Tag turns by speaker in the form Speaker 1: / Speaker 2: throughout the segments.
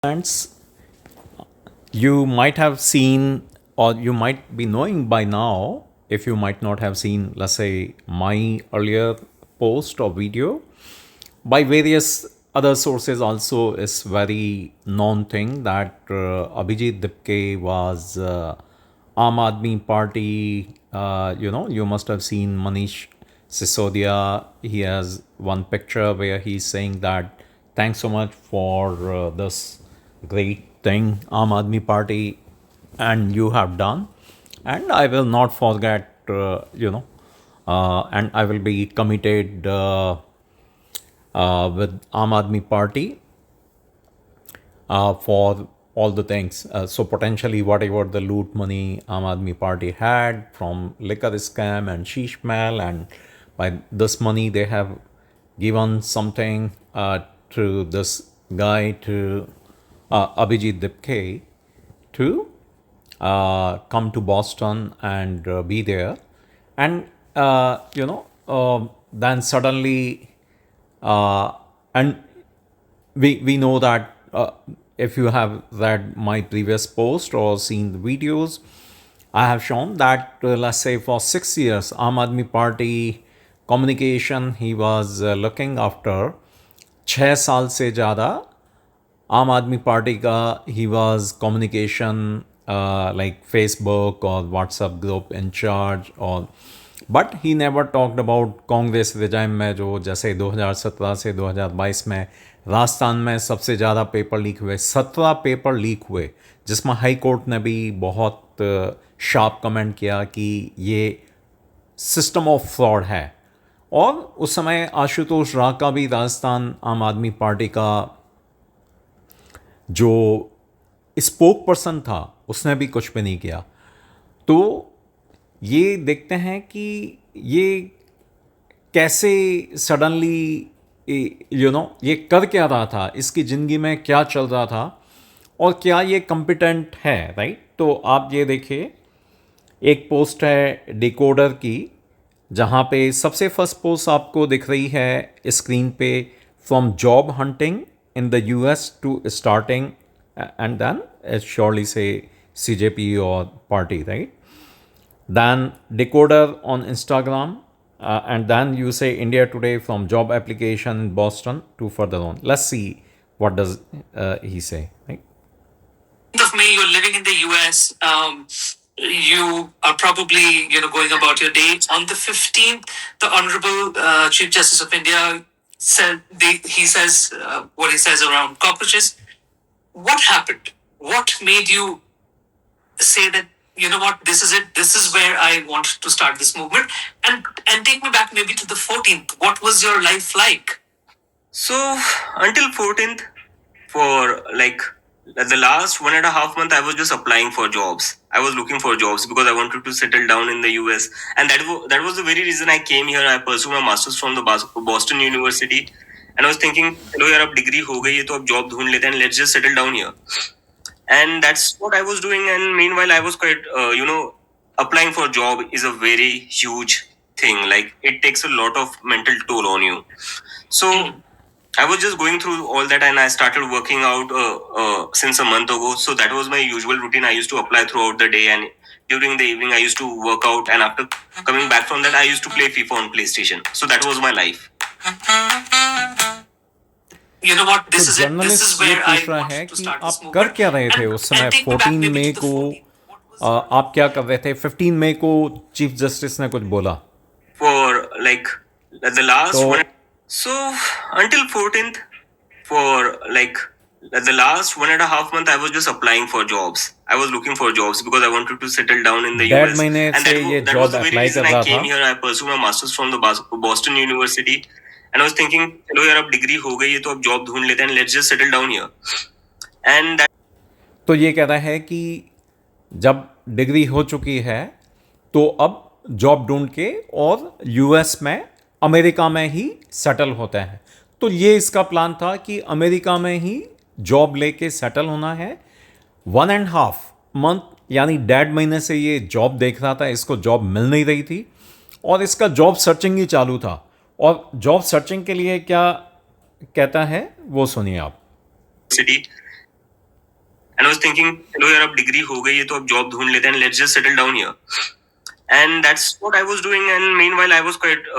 Speaker 1: Friends, you might have seen, or you might be knowing by now, if you might not have seen, let's say, my earlier post or video, by various other sources also is very known thing that Abhijit Dipke was Aam Aadmi Party. You must have seen Manish Sisodia. He has one picture where he's saying that thanks so much for this great thing, Aam Aadmi Party, and you have done. And I will not forget, and I will be committed with Aam Aadmi Party for all the things. So potentially whatever the loot money Aam Aadmi Party had from liquor scam and sheesh mail, and by this money they have given something to this guy, to Abhijit Dipke, to come to Boston and be there. And then suddenly, and we know that if you have read my previous post or seen the videos, I have shown that let's say for 6 years, Aam Aadmi Party communication he was looking after. 6 साल से ज़्यादा आम आदमी party का he was communication like Facebook और WhatsApp group in charge, और but he never talked about Congress regime में, जो जैसे 2017 से 2022 में राजस्थान में सबसे ज़्यादा पेपर लीक हुए, 17 पेपर लीक हुए, जिसमें हाई कोर्ट ने भी बहुत शार्प कमेंट किया कि ये सिस्टम ऑफ फ्रॉड है। और उस समय आशुतोष राग का भी राजस्थान आम आदमी पार्टी का जो स्पोक पर्सन था उसने भी कुछ भी नहीं किया। तो ये देखते हैं कि ये कैसे सडनली ये कर क्या रहा था, इसकी ज़िंदगी में क्या चल रहा था, और क्या ये कॉम्पिटेंट है, राइट। तो आप ये देखिए, एक पोस्ट है डिकोडर की, जहाँ पे सबसे फर्स्ट पोस्ट आपको दिख रही है स्क्रीन पे, from job hunting in the US to starting, and then surely say CJP or party, right? Then Decoder on Instagram, and then you say India Today from job application in Boston to further on. Let's see what does he say, right?
Speaker 2: Of May, you're living in the US. You are probably going about your day. On the 15th, the Honorable Chief Justice of India he says what he says around cockroaches. What happened? What made you say that, what, this is it, this is where I want to start this movement? And take me back maybe to the 14th. What was your life like?
Speaker 3: So until 14th, for like the last 1.5 months, I was just applying for jobs. I was looking for jobs because I wanted to settle down in the US, and that was the very reason I came here. I pursued my masters from the Boston University, and I was thinking, चलो यार अब degree हो गई है तो अब job ढूंढ लेते हैं, and let's just settle down here. And that's what I was doing. And meanwhile, I was quite applying for job is a very huge thing. Like, it takes a lot of mental toll on you. So I was just going through all that, and I started working out since a month ago. So that was my usual routine. I used to apply throughout the day, and during the evening I used to work out, and after coming back from that I used to play FIFA on PlayStation. So that was my life.
Speaker 2: You know what, this
Speaker 1: तो
Speaker 2: is it, this is
Speaker 1: journalist ये
Speaker 2: where I
Speaker 1: पूछ रहा
Speaker 2: want
Speaker 1: है
Speaker 2: to
Speaker 1: कि
Speaker 2: start
Speaker 1: आप
Speaker 2: this movement.
Speaker 1: कर क्या रहे थे उस समय,
Speaker 2: take me back
Speaker 1: 14
Speaker 2: maybe
Speaker 1: May
Speaker 2: to the
Speaker 1: को
Speaker 2: 14th. What was
Speaker 1: आप क्या कर रहे थे? 15 मई को चीफ जस्टिस ने कुछ बोला
Speaker 3: For like the last
Speaker 1: तो
Speaker 3: one. So until 14th, for like the last 1.5 months, I was just applying for jobs. I was looking for jobs because I wanted to settle down in the
Speaker 1: 1.5
Speaker 3: US.
Speaker 1: महीने
Speaker 3: And
Speaker 1: से ये
Speaker 3: that was
Speaker 1: job
Speaker 3: the very
Speaker 1: apply
Speaker 3: reason
Speaker 1: कर
Speaker 3: I
Speaker 1: रहा
Speaker 3: came
Speaker 1: था।
Speaker 3: here. I pursued my masters from the Boston University, and I was thinking, चलो यार अब degree हो गई है तो अब जॉब ढूंढ लेते हैं, let's just settle down here. And that,
Speaker 1: तो ये कह रहा है कि जब डिग्री हो चुकी है तो अब जॉब ढूंढ के और यूएस में, अमेरिका में ही सेटल होते हैं। तो ये इसका प्लान था कि अमेरिका में ही जॉब लेके सेटल होना है। 1.5 मंथ यानी 1.5 महीने से ये जॉब देख रहा था, इसको जॉब मिल नहीं रही थी और इसका जॉब सर्चिंग ही चालू था। और जॉब सर्चिंग के लिए क्या कहता है वो सुनिए आप।
Speaker 3: city, And I was thinking, चलो यार अब डिग्री हो गई है तो अब जॉब ढूंढ लेते हैं, let's just settle down here. And that's what I was doing. And meanwhile, I was quite,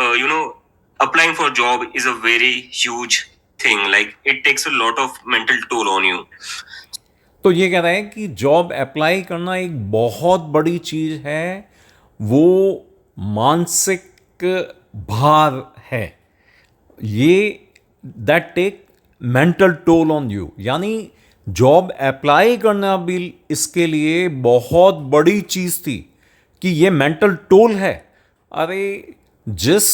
Speaker 3: applying for job is a very huge thing. Like it takes a lot of mental toll on you.
Speaker 1: तो ये कह रहा है कि job apply करना एक बहुत बड़ी चीज़ है, वो मानसिक भार है, ये that take mental toll on you. यानी जॉब अप्लाई करना भी इसके लिए बहुत बड़ी चीज़ थी कि ये मेंटल टोल है। अरे जिस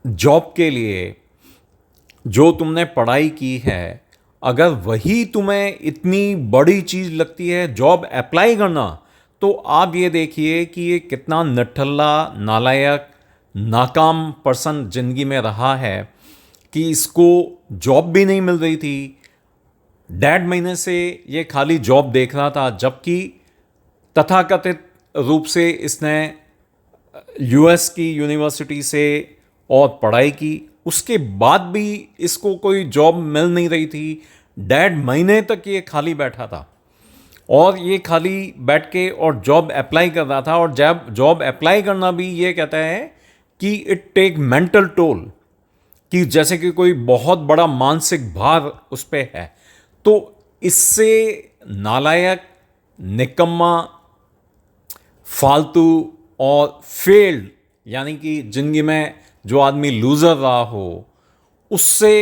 Speaker 1: जॉब के लिए जो तुमने पढ़ाई की है, अगर वही तुम्हें इतनी बड़ी चीज़ लगती है जॉब अप्लाई करना, तो आप ये देखिए कि ये कितना नठल्ला, नालायक, नाकाम पर्सन ज़िंदगी में रहा है कि इसको जॉब भी नहीं मिल रही थी। 1.5 महीने से ये खाली जॉब देख रहा था, जबकि तथाकथित रूप से इसने यूएस की यूनिवर्सिटी से और पढ़ाई की, उसके बाद भी इसको कोई जॉब मिल नहीं रही थी। 1.5 महीने तक ये खाली बैठा था और ये खाली बैठ के और जॉब अप्लाई कर रहा था। और जब जॉब अप्लाई करना भी ये कहता है कि इट टेक मेंटल टोल, कि जैसे कि कोई बहुत बड़ा मानसिक भार उस पर है। तो इससे नालायक, निकम्मा, फालतू और फेल्ड, यानी कि जिंदगी में जो आदमी लूज़र रहा हो, उससे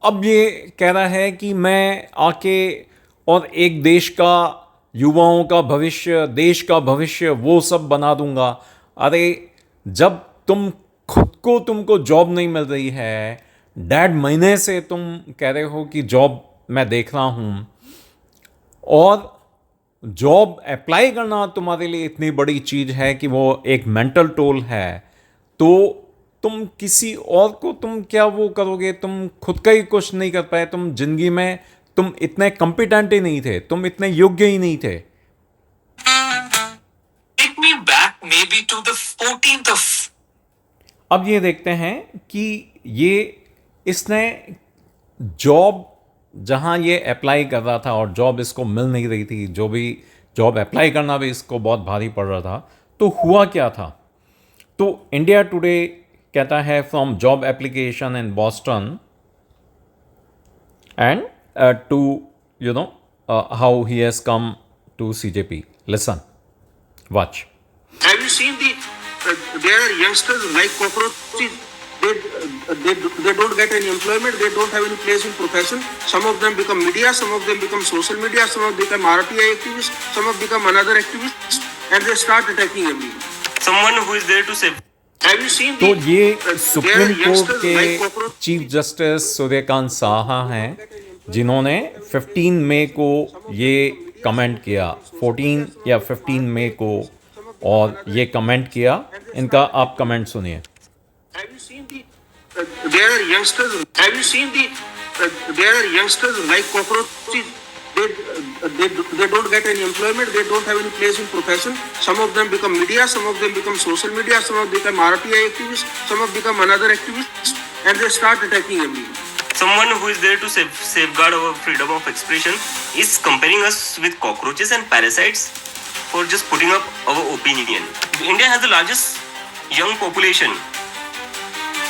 Speaker 1: अब ये कह रहा है कि मैं आके और एक देश का, युवाओं का भविष्य, देश का भविष्य वो सब बना दूंगा। अरे जब तुम खुद को, तुमको जॉब नहीं मिल रही है, 1.5 महीने से तुम कह रहे हो कि जॉब मैं देख रहा हूँ, और जॉब अप्लाई करना तुम्हारे लिए इतनी बड़ी चीज़ है कि वो एक मेंटल टोल है, तो तुम किसी और को तुम क्या वो करोगे? तुम खुद का ही कुछ नहीं कर पाए। तुम जिंदगी में तुम इतने कॉम्पिटेंट ही नहीं थे, तुम इतने योग्य ही नहीं थे।
Speaker 2: Take me back maybe to the 14th of.
Speaker 1: अब ये देखते हैं कि ये इसने जॉब जहाँ ये अप्लाई कर रहा था और जॉब इसको मिल नहीं रही थी, जो भी जॉब अप्लाई करना भी इसको बहुत भारी पड़ रहा था, तो हुआ क्या था? तो इंडिया टुडे कहता है, from job application in Boston and to how he has come to CJP. Listen, watch.
Speaker 4: Have you seen there are youngsters like cockroaches. They don't get any employment. They don't have any place in profession. Some of them become media. Some of them become social media. Some of them become RTI activists. Some of them become another activists, and they start attacking everyone.
Speaker 3: Someone who is there to save.
Speaker 4: Have you seen
Speaker 1: तो ये
Speaker 4: there
Speaker 1: supreme
Speaker 4: are
Speaker 1: court
Speaker 4: youngsters like
Speaker 1: के
Speaker 4: cockroaches.
Speaker 1: Chief justice Suryakant Saha हैं, जिन्होंने 15 मई को ये comment किया, 14 या 15 मई को, और ये कमेंट किया। इनका आप कमेंट सुनिए।
Speaker 4: Have you seen there are youngsters. Have you seen there are youngsters like cockroaches. They don't get any employment. They don't have any place in profession. Some of them become media. Some of them become social media. Some of them become RTI activists. Some of them become another activists, and they start attacking everyone.
Speaker 3: Someone who is there to safeguard our freedom of expression is comparing us with cockroaches and parasites for just putting up our opinion. India has the largest young population,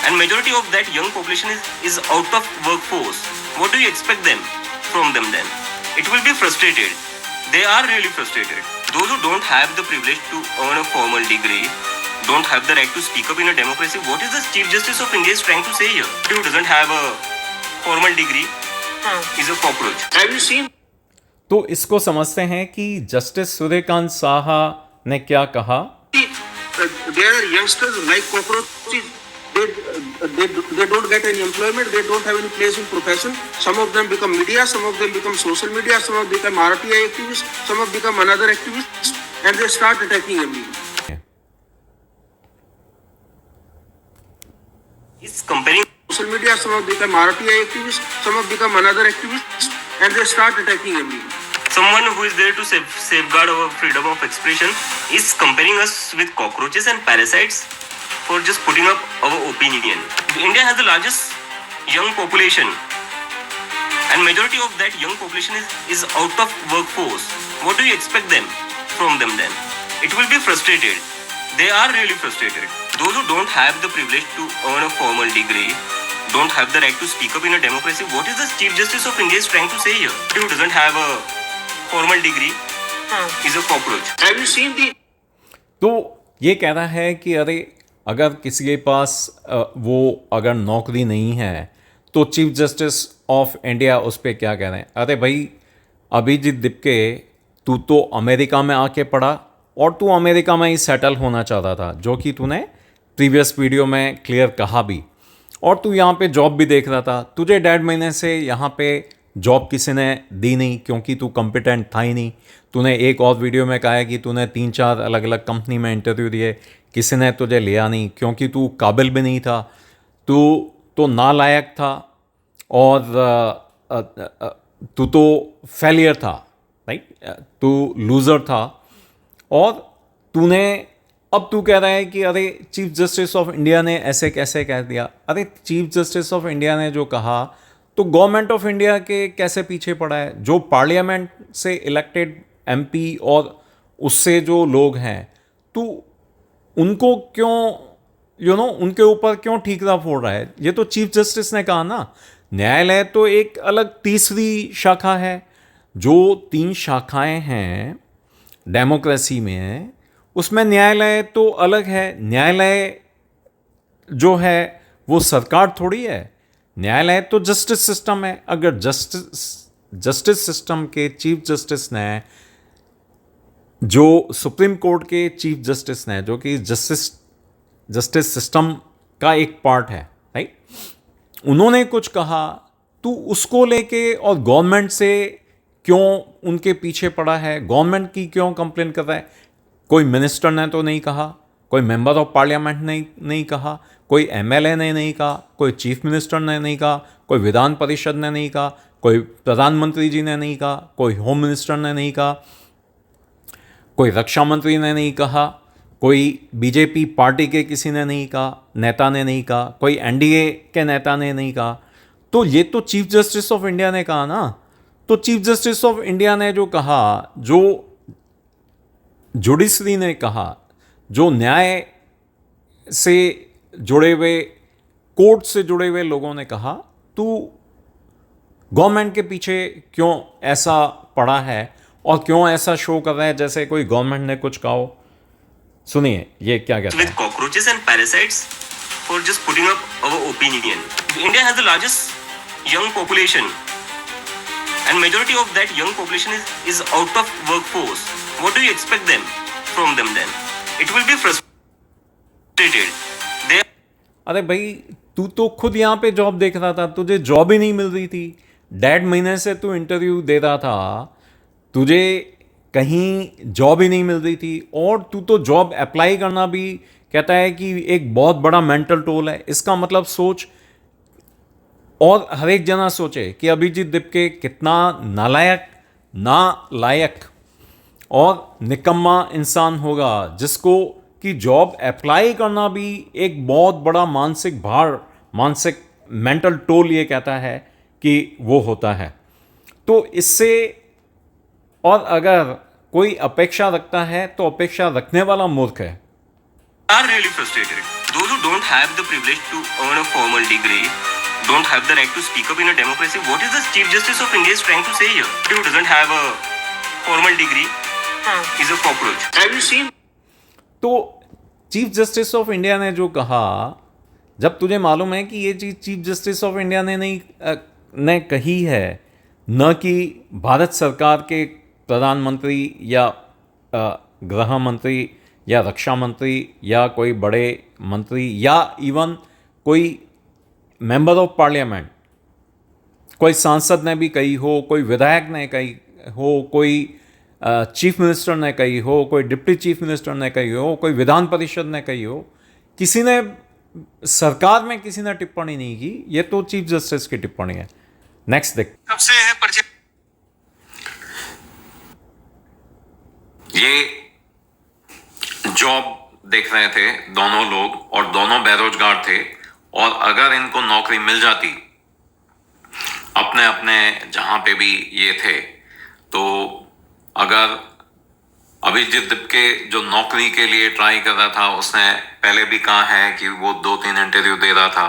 Speaker 3: and majority of that young population is out of workforce. What do you expect from them then? It will be frustrated. They are really frustrated. Those who don't have the privilege to earn a formal degree, don't have the right to speak up in a democracy. What is the Chief Justice of India is trying to say here? Who doesn't have a formal degree is a cockroach.
Speaker 4: Have you seen?
Speaker 1: तो इसको समझते हैं कि justice Suryakant Saha ने क्या कहा।
Speaker 4: There are youngsters like cockroaches. They don't get any employment. They don't have any place in profession. Some of them become media. Some of them become social media. Some of them become RTI activists. Some of them become another activists, and they start attacking everyone.
Speaker 3: Is comparing
Speaker 4: Social media. Some of them become RTI activists. Some of them become another activists, and they start attacking everyone.
Speaker 3: someone who is there to safeguard our freedom of expression is comparing us with cockroaches and parasites for just putting up our opinion. India has the largest young population, and majority of that young population is out of workforce. What do you expect from them then? It will be frustrated. They are really frustrated. Those who don't have the privilege to earn a formal degree, don't have the right to speak up in a democracy. What is the Chief Justice of India is trying to say here? Who doesn't have a formal degree is a cockroach.
Speaker 4: Have you seen the
Speaker 1: तो ये कहना है कि अरे अगर किसी के पास वो अगर नौकरी नहीं है तो चीफ जस्टिस ऑफ इंडिया उस पर क्या कह रहे हैं? अरे भाई अभिजीत दिपके, तू तो अमेरिका में आके पढ़ा और तू अमेरिका में ही सेटल होना चाहता था, जो कि तूने प्रीवियस वीडियो में क्लियर कहा भी, और तू यहाँ पे जॉब भी देख रहा था। तुझे 1.5 महीने से यहाँ पे जॉब किसी ने दी नहीं क्योंकि तू कॉम्पिटेंट था ही नहीं। तूने एक और वीडियो में कहा है कि तूने 3-4 अलग अलग कंपनी में इंटरव्यू दिए, किसी ने तुझे लिया नहीं क्योंकि तू काबिल भी नहीं था, तू तो नालायक था और तू तो फेलियर था, राइट? तू लूज़र था। और तूने अब तू कह रहा है कि अरे चीफ जस्टिस ऑफ इंडिया ने ऐसे कैसे कह दिया। अरे चीफ जस्टिस ऑफ इंडिया ने जो कहा तो गवर्नमेंट ऑफ इंडिया के कैसे पीछे पड़ा है? जो पार्लियामेंट से इलेक्टेड एमपी और उससे जो लोग हैं, तू उनको क्यों उनके ऊपर क्यों ठीकरा फोड़ रहा है? ये तो चीफ जस्टिस ने कहा ना। न्यायालय तो एक अलग तीसरी शाखा है। जो 3 शाखाएं हैं डेमोक्रेसी में, उसमें न्यायालय तो अलग है। न्यायालय जो है वो सरकार थोड़ी है। न्यायालय तो जस्टिस सिस्टम है। अगर जस्टिस सिस्टम के चीफ जस्टिस ने, जो सुप्रीम कोर्ट के चीफ जस्टिस ने, जो कि जस्टिस सिस्टम का एक पार्ट है, राइट, उन्होंने कुछ कहा, तो उसको लेके और गवर्नमेंट से क्यों उनके पीछे पड़ा है? गवर्नमेंट की क्यों कंप्लेन कर रहा है? कोई मिनिस्टर ने तो नहीं कहा, कोई मेंबर ऑफ पार्लियामेंट ने नहीं कहा, कोई एमएलए ने नहीं कहा, कोई चीफ मिनिस्टर ने नहीं कहा, कोई विधान परिषद ने नहीं कहा, कोई प्रधानमंत्री जी ने नहीं कहा, कोई होम मिनिस्टर ने नहीं कहा, कोई रक्षा मंत्री ने नहीं कहा, कोई बीजेपी पार्टी के किसी ने नहीं कहा, नेता ने नहीं कहा, कोई एनडीए के नेता ने नहीं कहा। तो ये तो चीफ जस्टिस ऑफ इंडिया ने कहा ना। तो चीफ जस्टिस ऑफ इंडिया ने जो कहा, जो जुडिशरी ने कहा, जो न्याय से जुड़े हुए, कोर्ट से जुड़े हुए लोगों ने कहा, तो गवर्नमेंट के पीछे क्यों ऐसा पड़ा है और क्यों ऐसा शो कर रहा है जैसे कोई गवर्नमेंट ने कुछ कहा हो? सुनिए ये क्या कहता है।
Speaker 3: With cockroaches and parasites for just putting up our opinion. India has the largest young population, and majority of that young population is out of workforce. What do you expect from them then? It will be frustrated.
Speaker 1: अरे भाई, तू तो खुद यहाँ पे job देख रहा था, तुझे जॉब ही नहीं मिल रही थी। 1.5 महीने से तू इंटरव्यू दे रहा था, तुझे कहीं जॉब ही नहीं मिल रही थी, और तू तो जॉब अप्लाई करना भी कहता है कि एक बहुत बड़ा मेंटल टोल है। इसका मतलब सोच, और हर एक जना सोचे कि अभिजीत दिपके कितना नालायक और निकम्मा इंसान होगा, जिसको कि जॉब अप्लाई करना भी एक बहुत बड़ा मानसिक भार, मानसिक मेंटल टोल ये कहता है कि वो होता है। तो इससे, और अगर कोई अपेक्षा रखता है तो अपेक्षा रखने वाला मूर्ख है।
Speaker 3: Are really frustrated. Those who don't have the privilege to earn a formal degree, don't have the right to speak up in a democracy. What is the Chief Justice of India is trying to say here? Who doesn't have a formal degree is a cockroach.
Speaker 4: have you seen
Speaker 1: तो chief justice of India ने जो कहा, जब तुझे मालूम है कि ये चीज़ चीफ जस्टिस ऑफ इंडिया ने कही है, न कि भारत सरकार के प्रधानमंत्री या गृह मंत्री या रक्षा मंत्री या कोई बड़े मंत्री या इवन कोई मेंबर ऑफ पार्लियामेंट, कोई सांसद ने भी कही हो, कोई विधायक ने कही हो, कोई चीफ मिनिस्टर ने कही हो, कोई डिप्टी चीफ मिनिस्टर ने कही हो, कोई विधान परिषद ने कही हो, किसी ने, सरकार में किसी ने टिप्पणी नहीं की। ये तो चीफ जस्टिस की टिप्पणी है। नेक्स्ट देख।
Speaker 2: सबसे है परिचय।
Speaker 1: ये जॉब देख रहे थे दोनों लोग, और दोनों बेरोजगार थे, और अगर इनको नौकरी मिल जाती अपने अपने जहाँ पे भी ये थे। तो अगर अभिजीत दिपके जो नौकरी के लिए ट्राई कर रहा था, उसने पहले भी कहा है कि वो 2-3 इंटरव्यू दे रहा था,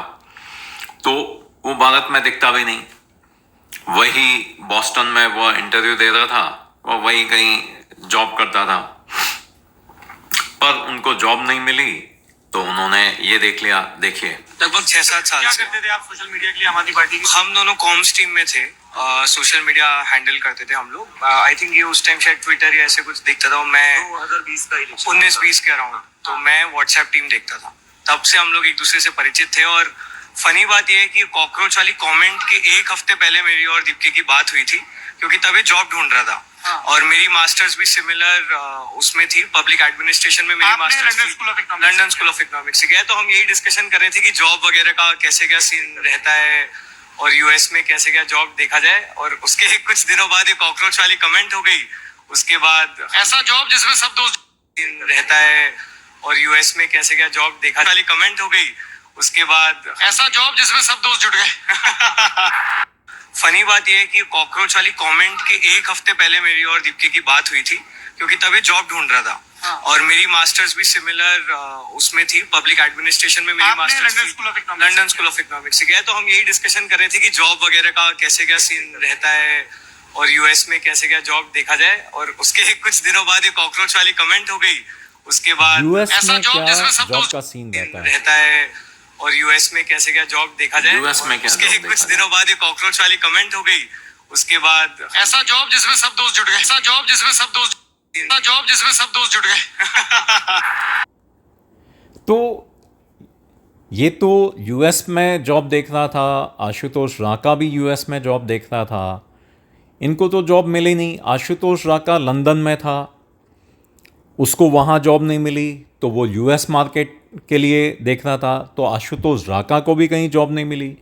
Speaker 1: तो वो भारत में दिखता भी नहीं। वही बॉस्टन में वो इंटरव्यू दे रहा था, वो वही कहीं जॉब करता था, पर उनको जॉब नहीं मिली तो उन्होंने ये देख लिया। देखिए,
Speaker 3: लगभग 6-7 साल से
Speaker 5: करते थे आप सोशल मीडिया के लिए आम आदमी पार्टी की?
Speaker 3: हम दोनों कॉम्स टीम में थे। सोशल मीडिया हैंडल करते थे हम लोग। आई थिंक ये उस टाइम शायद ट्विटर या ऐसे कुछ देखता था। मैं
Speaker 5: 2020 का इलेक्शन
Speaker 3: 19-20 के अराउंड, तो मैं व्हाट्सएप टीम देखता था। तब से हम लोग एक दूसरे से परिचित थे। और फनी बात यह है कि कॉकरोच वाली कमेंट के एक हफ्ते पहले मेरी और दीप्ति की बात हुई थी, क्योंकि तभी जॉब ढूंढ रहा था। और मेरी मास्टर्स भी सिमिलर उसमें थी, पब्लिक एडमिनिस्ट्रेशन में मेरी masters
Speaker 5: London school of economics
Speaker 3: London school of economics से गया। तो हम यही डिस्कशन कर रहे थे कि जॉब वगैरह का कैसे क्या सीन रहता है और यूएस में कैसे क्या जॉब देखा जाए। और उसके कुछ दिनों बाद ये कॉकरोच वाली कमेंट हो गई। उसके बाद
Speaker 5: ऐसा जॉब जिसमें सब दोस्त
Speaker 3: सीन रहता है और यूएस में कैसे क्या जॉब देखा वाली कमेंट हो गई। उसके बाद
Speaker 5: ऐसा जॉब जिसमें सब दोस्त जुट गए।
Speaker 3: फनी बात यह है कि कॉकरोच वाली कमेंट के एक हफ्ते पहले मेरी और दीप्ति की बात हुई थी, क्योंकि तभी जॉब ढूंढ रहा था। और मेरी मास्टर्स भी सिमिलर उसमें थी, पब्लिक एडमिनिस्ट्रेशन में मेरी
Speaker 5: आपने
Speaker 3: masters
Speaker 5: London school of economics
Speaker 3: London school of economics से गया। तो हम यही डिस्कशन कर रहे थे कि जॉब वगैरह का कैसे क्या सीन रहता है और यूएस में कैसे क्या जॉब देखा जाए। और उसके कुछ दिनों बाद ये कॉकरोच वाली कमेंट हो गई। उसके बाद
Speaker 1: यूएस
Speaker 5: ऐसा
Speaker 1: में
Speaker 5: जॉब
Speaker 1: क्या
Speaker 5: जिसमें सब
Speaker 1: जॉब
Speaker 5: दोस्त
Speaker 1: का सीन रहता है?
Speaker 3: रहता है और यूएस में कैसे क्या जॉब देखा जाए।
Speaker 1: यूएस में
Speaker 3: और
Speaker 1: क्या
Speaker 3: उसके
Speaker 1: जॉब
Speaker 3: कुछ
Speaker 1: देखा
Speaker 3: दिनों बाद ये कॉकरोच वाली कमेंट हो गई। उसके बाद
Speaker 5: ऐसा जॉब जिसमें सब दोस्त जुट गए। ऐसा जॉब जिसमें सब दोस्त ऐसा जॉब जिसमें सब दोस्त जुट गए।
Speaker 1: तो ये तो यूएस में जॉब देख रहा था, आशुतोष राका भी यूएस में जॉब देख रहा था। इनको तो जॉब मिली नहीं। आशुतोष राका लंदन में था, उसको वहाँ जॉब नहीं मिली, तो वो यूएस मार्केट के लिए देख रहा था। तो आशुतोष राका को भी कहीं जॉब नहीं मिली,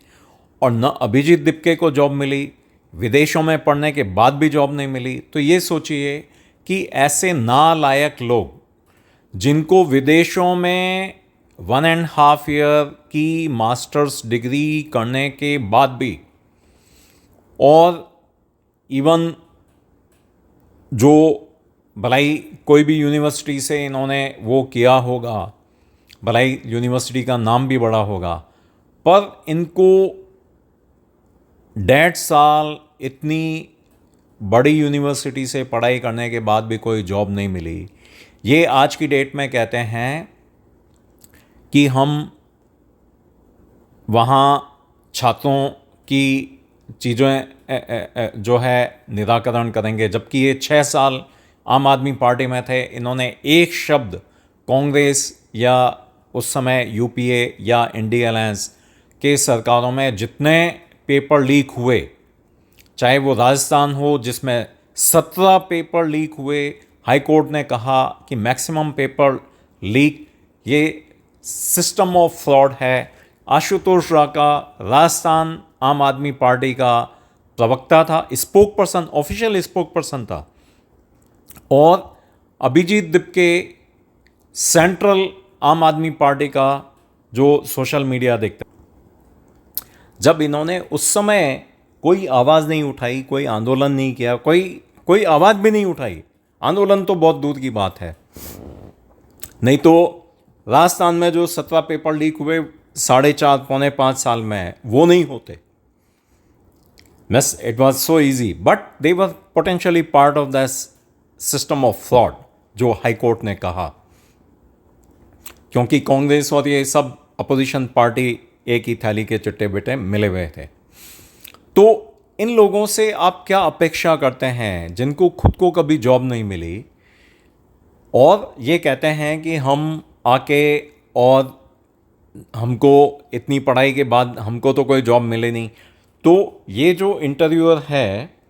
Speaker 1: और न अभिजीत दिपके को जॉब मिली, विदेशों में पढ़ने के बाद भी जॉब नहीं मिली। तो ये सोचिए कि ऐसे नालायक लोग, जिनको विदेशों में 1.5 ईयर की मास्टर्स डिग्री करने के बाद भी, और इवन जो भलाई कोई भी यूनिवर्सिटी से इन्होंने वो किया होगा, भलाई यूनिवर्सिटी का नाम भी बड़ा होगा, पर इनको 1.5 साल इतनी बड़ी यूनिवर्सिटी से पढ़ाई करने के बाद भी कोई जॉब नहीं मिली। ये आज की डेट में कहते हैं कि हम वहाँ छात्रों की चीज़ें जो है निराकरण करेंगे, जबकि ये 6 साल आम आदमी पार्टी में थे। इन्होंने एक शब्द कांग्रेस या उस समय यूपीए या इंडिया अलायंस के सरकारों में जितने पेपर लीक हुए, चाहे वो राजस्थान हो जिसमें 17 पेपर लीक हुए, हाई कोर्ट ने कहा कि मैक्सिमम पेपर लीक ये सिस्टम ऑफ फ्रॉड है। आशुतोष राका राजस्थान आम आदमी पार्टी का प्रवक्ता था, spoke person, official spoke person था, और अभिजीत दिपके सेंट्रल आम आदमी पार्टी का जो सोशल मीडिया देखता। जब इन्होंने उस समय कोई आवाज़ नहीं उठाई, कोई आंदोलन नहीं किया, कोई आवाज़ भी नहीं उठाई, आंदोलन तो बहुत दूर की बात है, नहीं तो राजस्थान में जो 17 पेपर लीक हुए 4.5 पौने 5 साल में, वो नहीं होते। It was so easy, but they were potentially part of the system of fraud, जो हाई कोर्ट ने कहा, क्योंकि कांग्रेस और ये सब अपोजिशन पार्टी एक ही थैली के चट्टे बेटे मिले हुए थे। तो इन लोगों से आप क्या अपेक्षा करते हैं, जिनको खुद को कभी जॉब नहीं मिली, और ये कहते हैं कि हम आके और हमको इतनी पढ़ाई के बाद हमको तो कोई जॉब मिले नहीं। तो ये जो इंटरव्यूअर है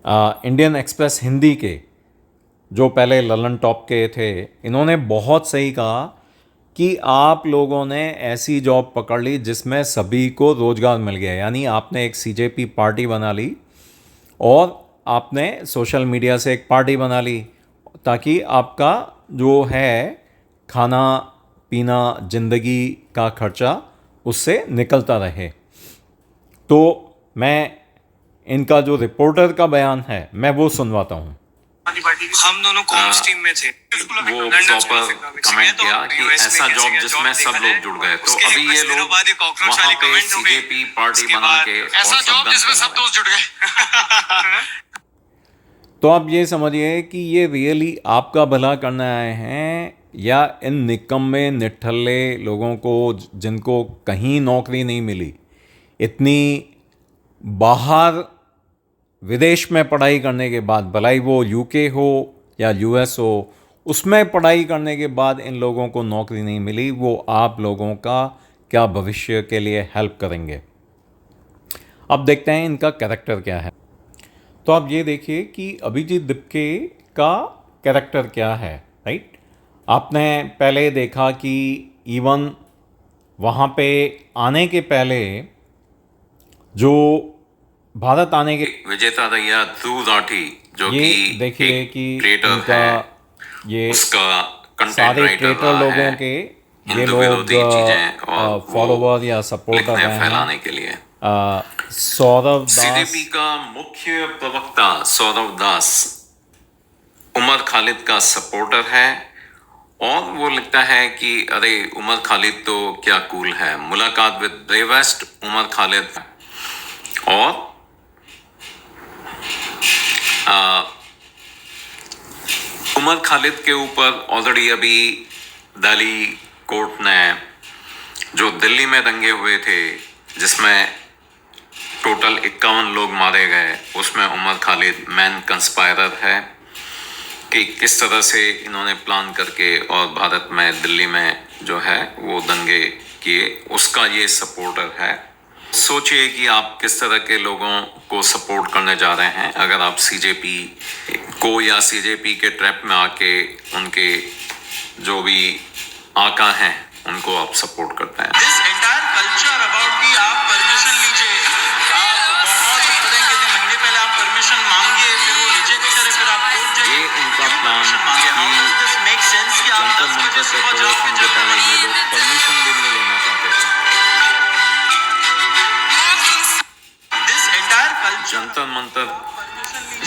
Speaker 1: इंडियन एक्सप्रेस हिंदी के, जो पहले ललन टॉप के थे, इन्होंने बहुत सही कहा कि आप लोगों ने ऐसी जॉब पकड़ ली जिसमें सभी को रोज़गार मिल गया। यानी आपने एक सीजेपी पार्टी बना ली और आपने सोशल मीडिया से एक पार्टी बना ली, ताकि आपका जो है खाना पीना ज़िंदगी का खर्चा उससे निकलता रहे। तो मैं इनका जो रिपोर्टर का बयान है मैं वो सुनवाता हूँ।
Speaker 5: हम दोनों कॉम्स टीम में थे।
Speaker 6: वो प्रॉपर कमेंट किया कि ऐसा जॉब जिसमें सब लोग जुड़ गए। तो अभी ये लोग वहाँ पे सीजेपी पार्टी बना के
Speaker 5: ऐसा जॉब जिसमें सब दोस्त जुड़ गए।
Speaker 1: तो आप ये समझिए कि ये रियली आपका भला करने आए हैं या इन निकम्मे निठल्ले लोगों को जिनको कहीं नौकरी नहीं मिली, इतनी बाहर विदेश में पढ़ाई करने के बाद, भलाई वो यूके हो या यूएस हो, उसमें पढ़ाई करने के बाद इन लोगों को नौकरी नहीं मिली, वो आप लोगों का क्या भविष्य के लिए हेल्प करेंगे। अब देखते हैं इनका कैरेक्टर क्या है। तो आप ये देखिए कि अभिजीत दिपके का कैरेक्टर क्या है, राइट। आपने पहले देखा कि इवन वहाँ पे आने के पहले जो भारत आने के
Speaker 6: विजेता दहिया ध्रुव राठी जो
Speaker 1: ये
Speaker 6: कि
Speaker 1: देखिए
Speaker 6: एक
Speaker 1: कि
Speaker 6: ट्रेटर
Speaker 1: इनका
Speaker 6: है,
Speaker 1: ये
Speaker 6: उसका कंटेंट
Speaker 1: सारे
Speaker 6: राइटर
Speaker 1: ट्रेटर
Speaker 6: रहा
Speaker 1: लोगों
Speaker 6: है
Speaker 1: के ये
Speaker 6: हिंदू
Speaker 1: लोग
Speaker 6: विरोधी चीजें और
Speaker 1: फॉलोवर या सपोर्टर
Speaker 6: लिखने
Speaker 1: हैं।
Speaker 6: फैलाने के लिए।
Speaker 1: सौरव दास,
Speaker 6: सीजेपी का मुख्य प्रवक्ता सौरव दास उमर खालिद का सपोर्टर है और वो लिखता है कि अरे उमर खालिद तो क्या कूल है। मुलाकात विद ब्रेवेस्ट उमर खालिद। और उमर खालिद के ऊपर ऑलरेडी अभी दिल्ली कोर्ट ने जो दिल्ली में दंगे हुए थे जिसमें टोटल 51 लोग मारे गए, उसमें उमर खालिद मैन कंस्पायरर है कि किस तरह से इन्होंने प्लान करके और भारत में दिल्ली में जो है वो दंगे किए, उसका ये सपोर्टर है। सोचिए कि आप किस तरह के लोगों को सपोर्ट करने जा रहे हैं अगर आप सीजेपी को या सीजेपी के ट्रैप में आके उनके जो भी आका हैं उनको आप सपोर्ट करते हैं।
Speaker 5: This entire culture about कि आप परमिशन लीजिए, आप बहुत तरह के महीने पहले आप परमिशन मांगिए, फिर वो रिजेक्ट करे, फिर आप कोर्ट जाइए,
Speaker 6: ये उनका प्लान
Speaker 5: मांगे। How does this make sense कि आप
Speaker 6: जंतर
Speaker 5: 10
Speaker 6: मंतर
Speaker 5: बजे
Speaker 6: से
Speaker 5: सुबह जाओगे
Speaker 6: प्रदर्शन के पहले ये लोग परमिशन भी नहीं लेना चाहते थे।
Speaker 5: This entire culture
Speaker 6: Jantar Mantar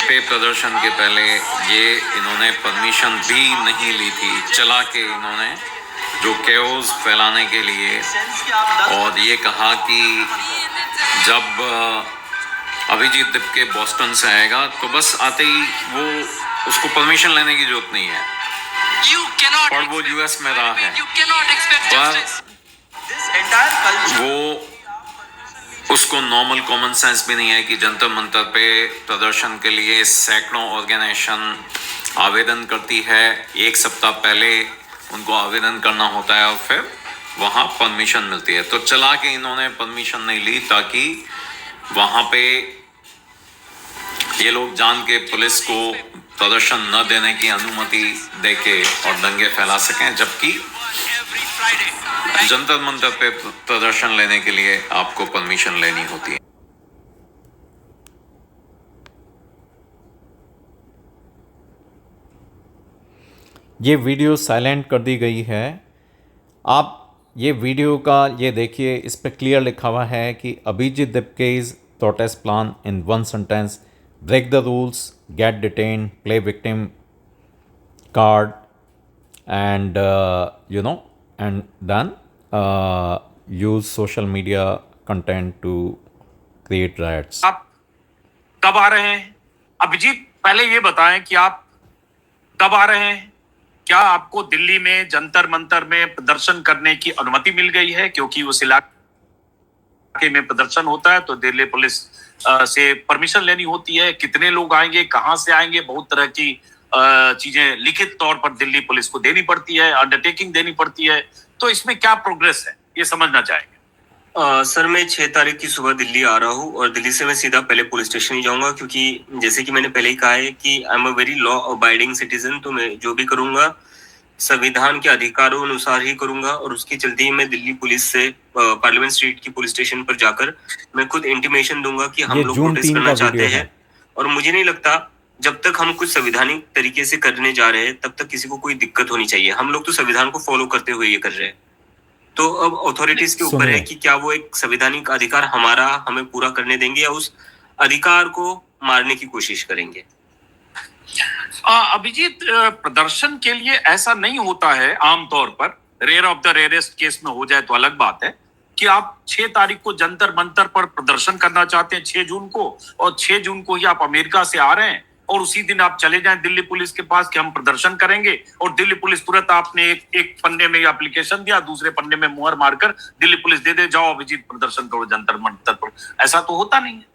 Speaker 6: पे प्रदर्शन के पहले ये इन्होंने परमिशन भी नहीं ली थी, चला के इन्होंने जो केओस फैलाने के लिए।
Speaker 5: sense कि आप 10
Speaker 6: और ये कहा कि जब अभिजीत दिपके बॉस्टन से आएगा तो बस आते ही वो उसको परमिशन लेने की जरूरत नहीं है।
Speaker 5: You cannot
Speaker 6: और वो यूएस में रहा है
Speaker 5: you cannot expect
Speaker 6: पर
Speaker 5: justice. This entire culture
Speaker 6: वो उसको नॉर्मल कॉमन सेंस भी नहीं है कि जंतर मंतर पे प्रदर्शन के लिए सैकड़ों ऑर्गेनाइजेशन आवेदन करती है, एक सप्ताह पहले उनको आवेदन करना होता है और फिर वहाँ परमिशन मिलती है। तो चला के इन्होंने परमिशन नहीं ली ताकि वहाँ पे ये लोग जान के पुलिस को प्रदर्शन न देने की अनुमति देके और दंगे फैला सकें, जबकि
Speaker 5: every Friday.
Speaker 6: जंतर मंतर पे प्रदर्शन लेने के लिए आपको परमिशन लेनी होती है।
Speaker 1: ये वीडियो साइलेंट कर दी गई है। आप ये वीडियो का ये देखिए, इस पे क्लियर लिखा हुआ है कि Abhijit दिपके's protest plan in one sentence: break the rules, get detained, play victim card, and and then use social media content to create riots.
Speaker 7: आप कब आ रहे हैं? अभिजीत, पहले ये बताएं कि आप कब आ रहे हैं? क्या आपको दिल्ली में जंतर मंतर में प्रदर्शन करने की अनुमति मिल गई है? क्योंकि उस इलाके में प्रदर्शन होता है तो दिल्ली पुलिस से परमिशन लेनी होती है। कितने लोग आएंगे, कहां से आएंगे, बहुत तरह की चीजें लिखित तौर पर दिल्ली पुलिस को देनी पड़ती है, अंडरटेकिंग देनी पड़ती है। तो इसमें क्या प्रोग्रेस है, ये समझना चाहेंगे।
Speaker 3: सर, मैं 6 तारीख की सुबह दिल्ली आ रहा हूँ और दिल्ली से मैं सीधा पहले पुलिस स्टेशन ही जाऊंगा, क्योंकि जैसे कि मैंने पहले ही कहा है कि I am a very law abiding citizen. तो मैं जो भी करूंगा संविधान के अधिकारों अनुसार ही करूंगा और उसकी जल्दी ही मैं दिल्ली पुलिस से पार्लियामेंट स्ट्रीट की पुलिस स्टेशन पर जाकर मैं खुद इंटीमेशन दूंगा कि हम
Speaker 1: ये
Speaker 3: लोग
Speaker 1: जून
Speaker 3: प्रोटेस्ट
Speaker 1: 3
Speaker 3: करना
Speaker 1: का
Speaker 3: चाहते
Speaker 1: वीडियो
Speaker 3: हैं।
Speaker 1: है।
Speaker 3: और मुझे नहीं लगता जब तक हम कुछ संवैधानिक तरीके से करने जा रहे हैं तब तक किसी को कोई दिक्कत होनी चाहिए। हम लोग तो संविधान को फॉलो करते हुए ये कर रहे हैं। तो अब अथॉरिटीज के ऊपर है
Speaker 1: सुनिए।
Speaker 3: कि क्या वो एक संवैधानिक अधिकार हमारा हमें पूरा करने देंगे या उस अधिकार को मारने की कोशिश करेंगे।
Speaker 7: अभिजीत, प्रदर्शन के लिए ऐसा नहीं होता है आमतौर पर। Rare of the rarest case में हो जाए तो अलग बात है कि आप 6 तारीख को जंतर मंतर पर प्रदर्शन करना चाहते हैं 6 जून को, और 6 जून को ही आप अमेरिका से आ रहे हैं और उसी दिन आप चले जाएं दिल्ली पुलिस के पास कि हम प्रदर्शन करेंगे, और दिल्ली पुलिस तुरंत आपने एक पन्ने में एप्लीकेशन दिया, दूसरे पन्ने में मुहर मारकर दिल्ली पुलिस दे जाओ अभिजीत प्रदर्शन करो जंतर मंतर पर। ऐसा तो होता नहीं है।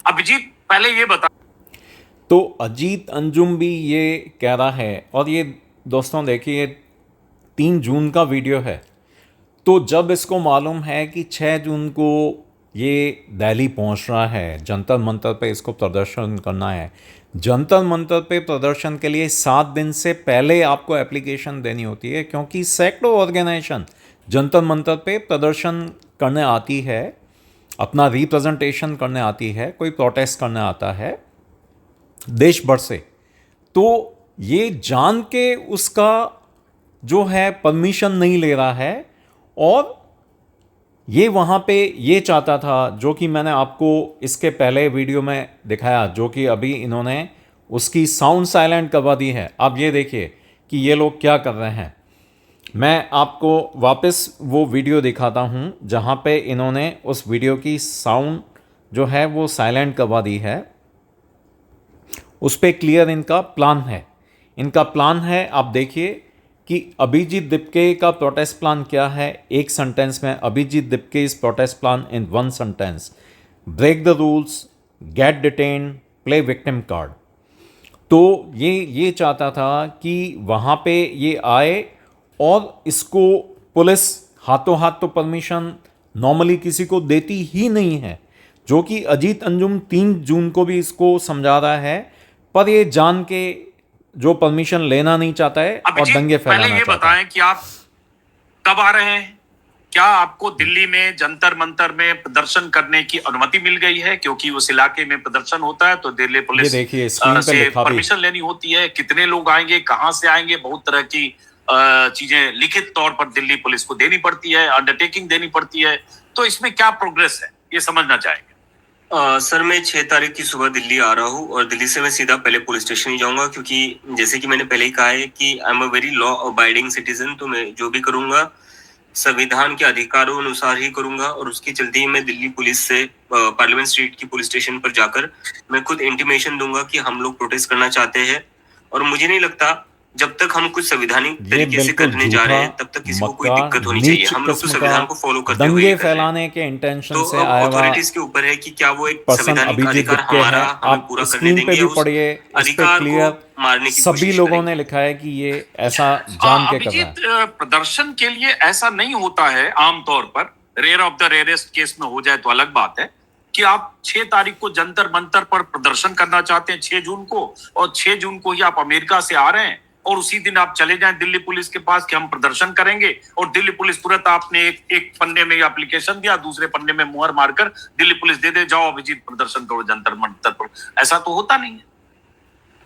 Speaker 7: अभिजीत, पहले ये बता।
Speaker 1: तो अजीत अंजुम भी ये कह रहा है, और ये दोस्तों देखिए 3 जून का वीडियो है। तो जब इसको मालूम है कि 6 जून को ये दिल्ली पहुंच रहा है, जंतर मंतर पे इसको प्रदर्शन करना है। जंतर मंतर पे प्रदर्शन के लिए 7 दिन से पहले आपको एप्लीकेशन देनी होती है, क्योंकि सैकड़ों ऑर्गेनाइजेशन जंतर मंतर पे प्रदर्शन करने आती है, अपना रिप्रेजेंटेशन करने आती है, कोई प्रोटेस्ट करने आता है देश भर से। तो ये जान के उसका जो है परमिशन नहीं ले रहा है, और ये वहाँ पे ये चाहता था, जो कि मैंने आपको इसके पहले वीडियो में दिखाया, जो कि अभी इन्होंने उसकी साउंड साइलेंट करवा दी है। आप ये देखिए कि ये लोग क्या कर रहे हैं। मैं आपको वापस वो वीडियो दिखाता हूँ जहाँ पे इन्होंने उस वीडियो की साउंड जो है वो साइलेंट करवा दी है। उस पर क्लियर इनका प्लान है। इनका प्लान है, आप देखिए कि अभिजीत दिपके का प्रोटेस्ट प्लान क्या है। एक सेंटेंस में Abhijeet Dipke is protest plan in 1 sentence: break the rules, get detain, play victim card. तो ये चाहता था कि वहाँ पे ये आए, और इसको पुलिस हाथों हाथ तो परमिशन नॉर्मली किसी को देती ही नहीं है, जो कि अजीत अंजुम 3 जून को भी इसको समझा रहा है, पर ये जान के जो परमिशन लेना नहीं चाहता है और दंगे फैलाना
Speaker 7: पहले ये
Speaker 1: चाहता है।
Speaker 7: बताएं कि आप कब आ रहे हैं, क्या आपको दिल्ली में जंतर मंतर में प्रदर्शन करने की अनुमति मिल गई है? क्योंकि उस इलाके में प्रदर्शन होता है तो दिल्ली पुलिस
Speaker 1: ये देखिए स्क्रीन पे
Speaker 7: से
Speaker 1: लिखा भी।
Speaker 7: परमिशन लेनी होती है। कितने लोग आएंगे, कहां से आएंगे, बहुत तरह की चीजें लिखित तौर पर दिल्ली पुलिस को देनी पड़ती है, अंडरटेकिंग देनी पड़ती है। तो इसमें क्या प्रोग्रेस है, ये समझना चाहेंगे।
Speaker 3: सर, मैं 6 तारीख की सुबह दिल्ली आ रहा हूँ और दिल्ली से मैं सीधा पहले पुलिस स्टेशन ही जाऊंगा, क्योंकि जैसे कि मैंने पहले ही कहा है कि I am a very law abiding citizen. तो मैं जो भी करूंगा संविधान के अधिकारों अनुसार ही करूंगा, और उसकी जल्दी ही मैं दिल्ली पुलिस से पार्लियामेंट स्ट्रीट की पुलिस स्टेशन पर जाकर मैं खुद इंटीमेशन दूंगा कि हम लोग प्रोटेस्ट करना चाहते हैं। और मुझे नहीं लगता जब तक हम कुछ संवैधानिक
Speaker 1: ये
Speaker 3: तरीके से
Speaker 1: बिल्कुल
Speaker 3: करने जा रहे हैं
Speaker 1: झूठा,
Speaker 3: तब तक किसी को कोई
Speaker 1: मक्का,
Speaker 3: दिक्कत होनी चाहिए।
Speaker 1: नीच
Speaker 3: हम लोग तो
Speaker 1: किस्म
Speaker 3: संविधान
Speaker 1: का
Speaker 3: को फॉलो करते हुए
Speaker 1: दंगे
Speaker 3: ये कर रहे हैं।
Speaker 1: फैलाने के इंटेंशन
Speaker 3: तो
Speaker 1: से
Speaker 3: अब
Speaker 1: आया हुआ
Speaker 3: अथॉरिटीज के ऊपर है कि क्या वो एक
Speaker 1: पर्सन
Speaker 3: संवैधानिक
Speaker 1: अभिजीत
Speaker 3: अधिकार
Speaker 1: दिपके
Speaker 3: हमारा
Speaker 1: हैं।
Speaker 3: हमें
Speaker 1: आप
Speaker 3: पूरा करने
Speaker 1: स्क्रीन पे
Speaker 3: देंगे
Speaker 1: भी
Speaker 3: या उस
Speaker 1: पढ़िए, इस पे
Speaker 3: अधिकार
Speaker 1: क्लियर
Speaker 3: को मारने की
Speaker 1: सभी
Speaker 3: कोशिश
Speaker 1: लोगों
Speaker 3: करेंगे।
Speaker 1: ने लिखा है कि ये ऐसा जान के कर रहा
Speaker 7: अभिजीत,
Speaker 1: है।
Speaker 7: प्रदर्शन के लिए ऐसा नहीं होता है आमतौर पर। Rare of the rarest case में हो जाए तो अलग बात है कि आप 6 तारीख को जंतर मंतर पर प्रदर्शन करना चाहते हैं 6 जून को, और 6 जून को ही आप अमेरिका से आ रहे हैं और उसी दिन आप चले जाएं दिल्ली पुलिस के पास कि हम प्रदर्शन करेंगे, और दिल्ली पुलिस तुरंत आपने एक पन्ने में एप्लीकेशन दिया, दूसरे पन्ने में मुहर मारकर दिल्ली पुलिस दे जाओ अभिजीत प्रदर्शन करो जंतर मंतर पर। ऐसा तो होता नहीं है।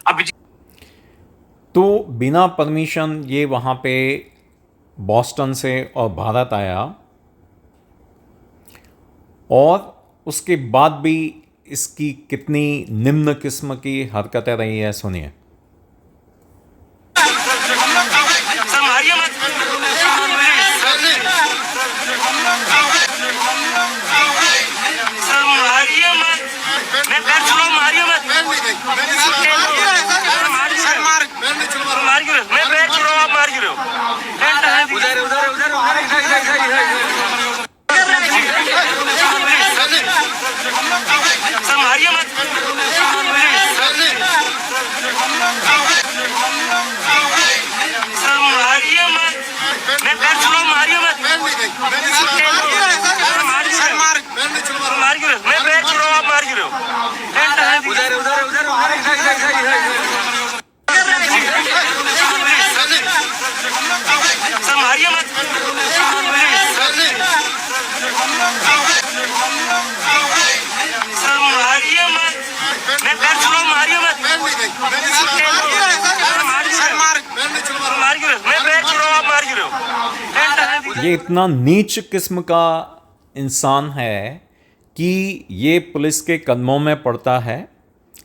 Speaker 7: अभिजीत,
Speaker 1: तो बिना परमिशन ये वहाँ पे बॉस्टन से और भारत आया, और उसके बाद भी इसकी कितनी निम्न किस्म की हरकतें रही है, सुनिए।
Speaker 3: सर, मारिए मत। सर, मारिए मत। मैं पैर छुड़ाऊं, मारिए मत। सर, मार क्यों रहे हो? मैं पैर छुड़ाऊं, आप मार क्यों रहे हो? सर, मारिए मत। सर, मारिए मत। मैं पैर छुड़ाऊं, मारिए मत। सर, मार क्यों रहे हो? मैं पैर छुड़ाऊं, आप मार क्यों रहे हो? सर, मारिए मत। सर, मारिए मत। मैं पैर छुड़ाऊं, मारिए मत। मार क्यों रहे हो? मैं पैर छुड़ाऊं, आप मार क्यों रहे हो?
Speaker 1: ये इतना नीच किस्म का इंसान है कि ये पुलिस के कदमों में पड़ता है.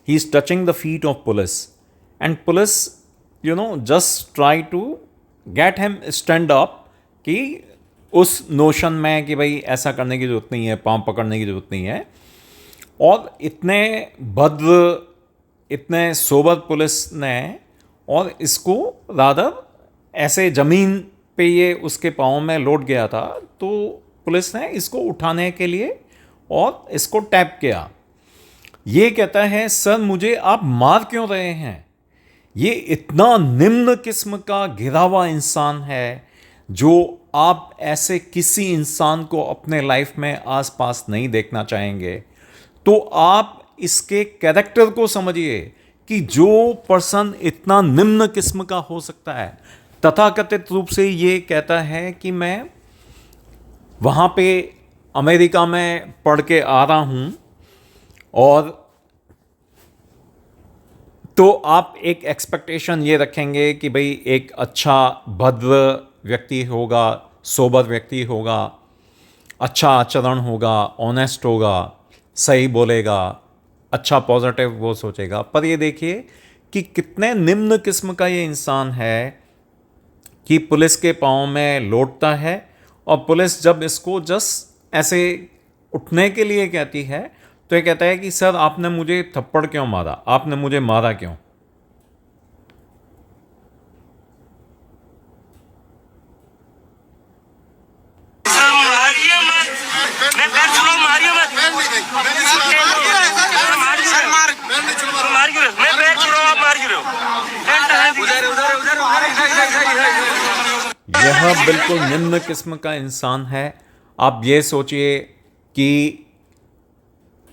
Speaker 1: He is touching the feet of police and police just try to get him stand up कि उस नोशन में कि भाई ऐसा करने की ज़रूरत नहीं है, पाँव पकड़ने की ज़रूरत नहीं है. और इतने भद्र, इतने सोबर पुलिस ने, और इसको रादर ऐसे ज़मीन पे ये उसके पाँव में लौट गया था, तो पुलिस ने इसको उठाने के लिए और इसको टैप किया. ये कहता है सर मुझे आप मार क्यों रहे हैं. ये इतना निम्न किस्म का गिरा हुआ इंसान है जो आप ऐसे किसी इंसान को अपने लाइफ में आसपास नहीं देखना चाहेंगे. तो आप इसके कैरेक्टर को समझिए कि जो पर्सन इतना निम्न किस्म का हो सकता है, तथाकथित रूप से ये कहता है कि मैं वहाँ पे अमेरिका में पढ़ के आ रहा हूँ, और तो आप एक एक्सपेक्टेशन ये रखेंगे कि भाई एक अच्छा भद्र व्यक्ति होगा, सोबर व्यक्ति होगा, अच्छा आचरण होगा, ऑनेस्ट होगा, सही बोलेगा, अच्छा पॉजिटिव वो सोचेगा. पर ये देखिए कि कितने निम्न किस्म का ये इंसान है कि पुलिस के पाँव में लौटता है, और पुलिस जब इसको जस्ट ऐसे उठने के लिए कहती है तो ये कहता है कि सर आपने मुझे थप्पड़ क्यों मारा, आपने मुझे मारा क्यों. यह बिल्कुल निम्न किस्म का इंसान है. आप ये सोचिए कि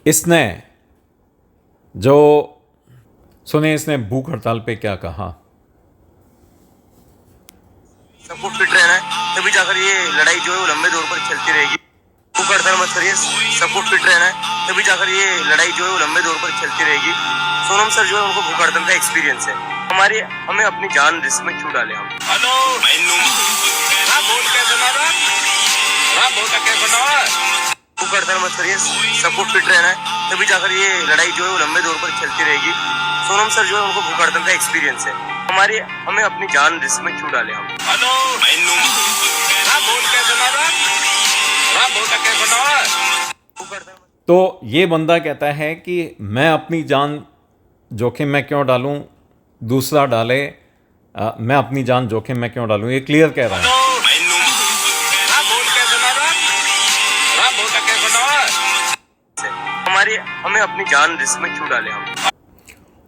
Speaker 1: इसने सुने इसने भूख हड़ताल पे क्या कहा.
Speaker 3: सबको फिट रहना है, तभी जाकर ये लड़ाई जो है वो लंबे दौर पर चलती रहेगी. भूख हड़ताल मत करिए, सबको फिट रहना है, तभी जाकर ये लड़ाई जो है वो लंबे दौर पर चलती रहेगी. सोनम सर जो है उनको भूख हड़ताल का एक्सपीरियंस है. हमें अपनी जान रिस्क में क्यों डाले हम.
Speaker 5: हेलो बोल के सुना
Speaker 3: भूख हड़ताल मत करिए, सबको फिट रहना है, तभी जाकर ये लड़ाई जो है वो लंबे दौर पर चलती रहेगी. सोनम सर जो है उनको भूख हड़ताल का एक्सपीरियंस है. हमें अपनी जान रिस्क में क्यों डाले हम.
Speaker 5: हेलो बोल के सुना.
Speaker 1: तो ये बंदा कहता है कि मैं अपनी जान जोखिम में क्यों डालूं, दूसरा डाले मैं अपनी जान जोखिम में क्यों डालूं. ये क्लियर कह रहा है.
Speaker 3: हमें अपनी जान रिस्क में क्यों डाले हम.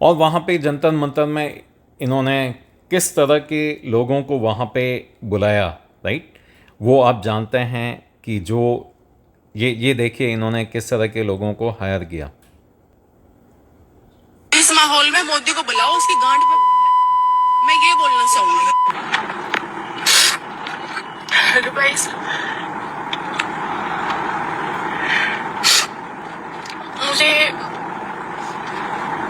Speaker 1: और वहाँ पे जंतर मंतर में इन्होंने किस तरह के लोगों को वहाँ पे बुलाया, राइट, वो आप जानते हैं कि जो ये देखिए इन्होंने किस तरह के लोगों को हायर किया.
Speaker 8: इस माहौल में मोदी को बुलाओ, उसकी गांड पे मैं ये बोलना चाहूंगी. हेलो गाइस, मुझे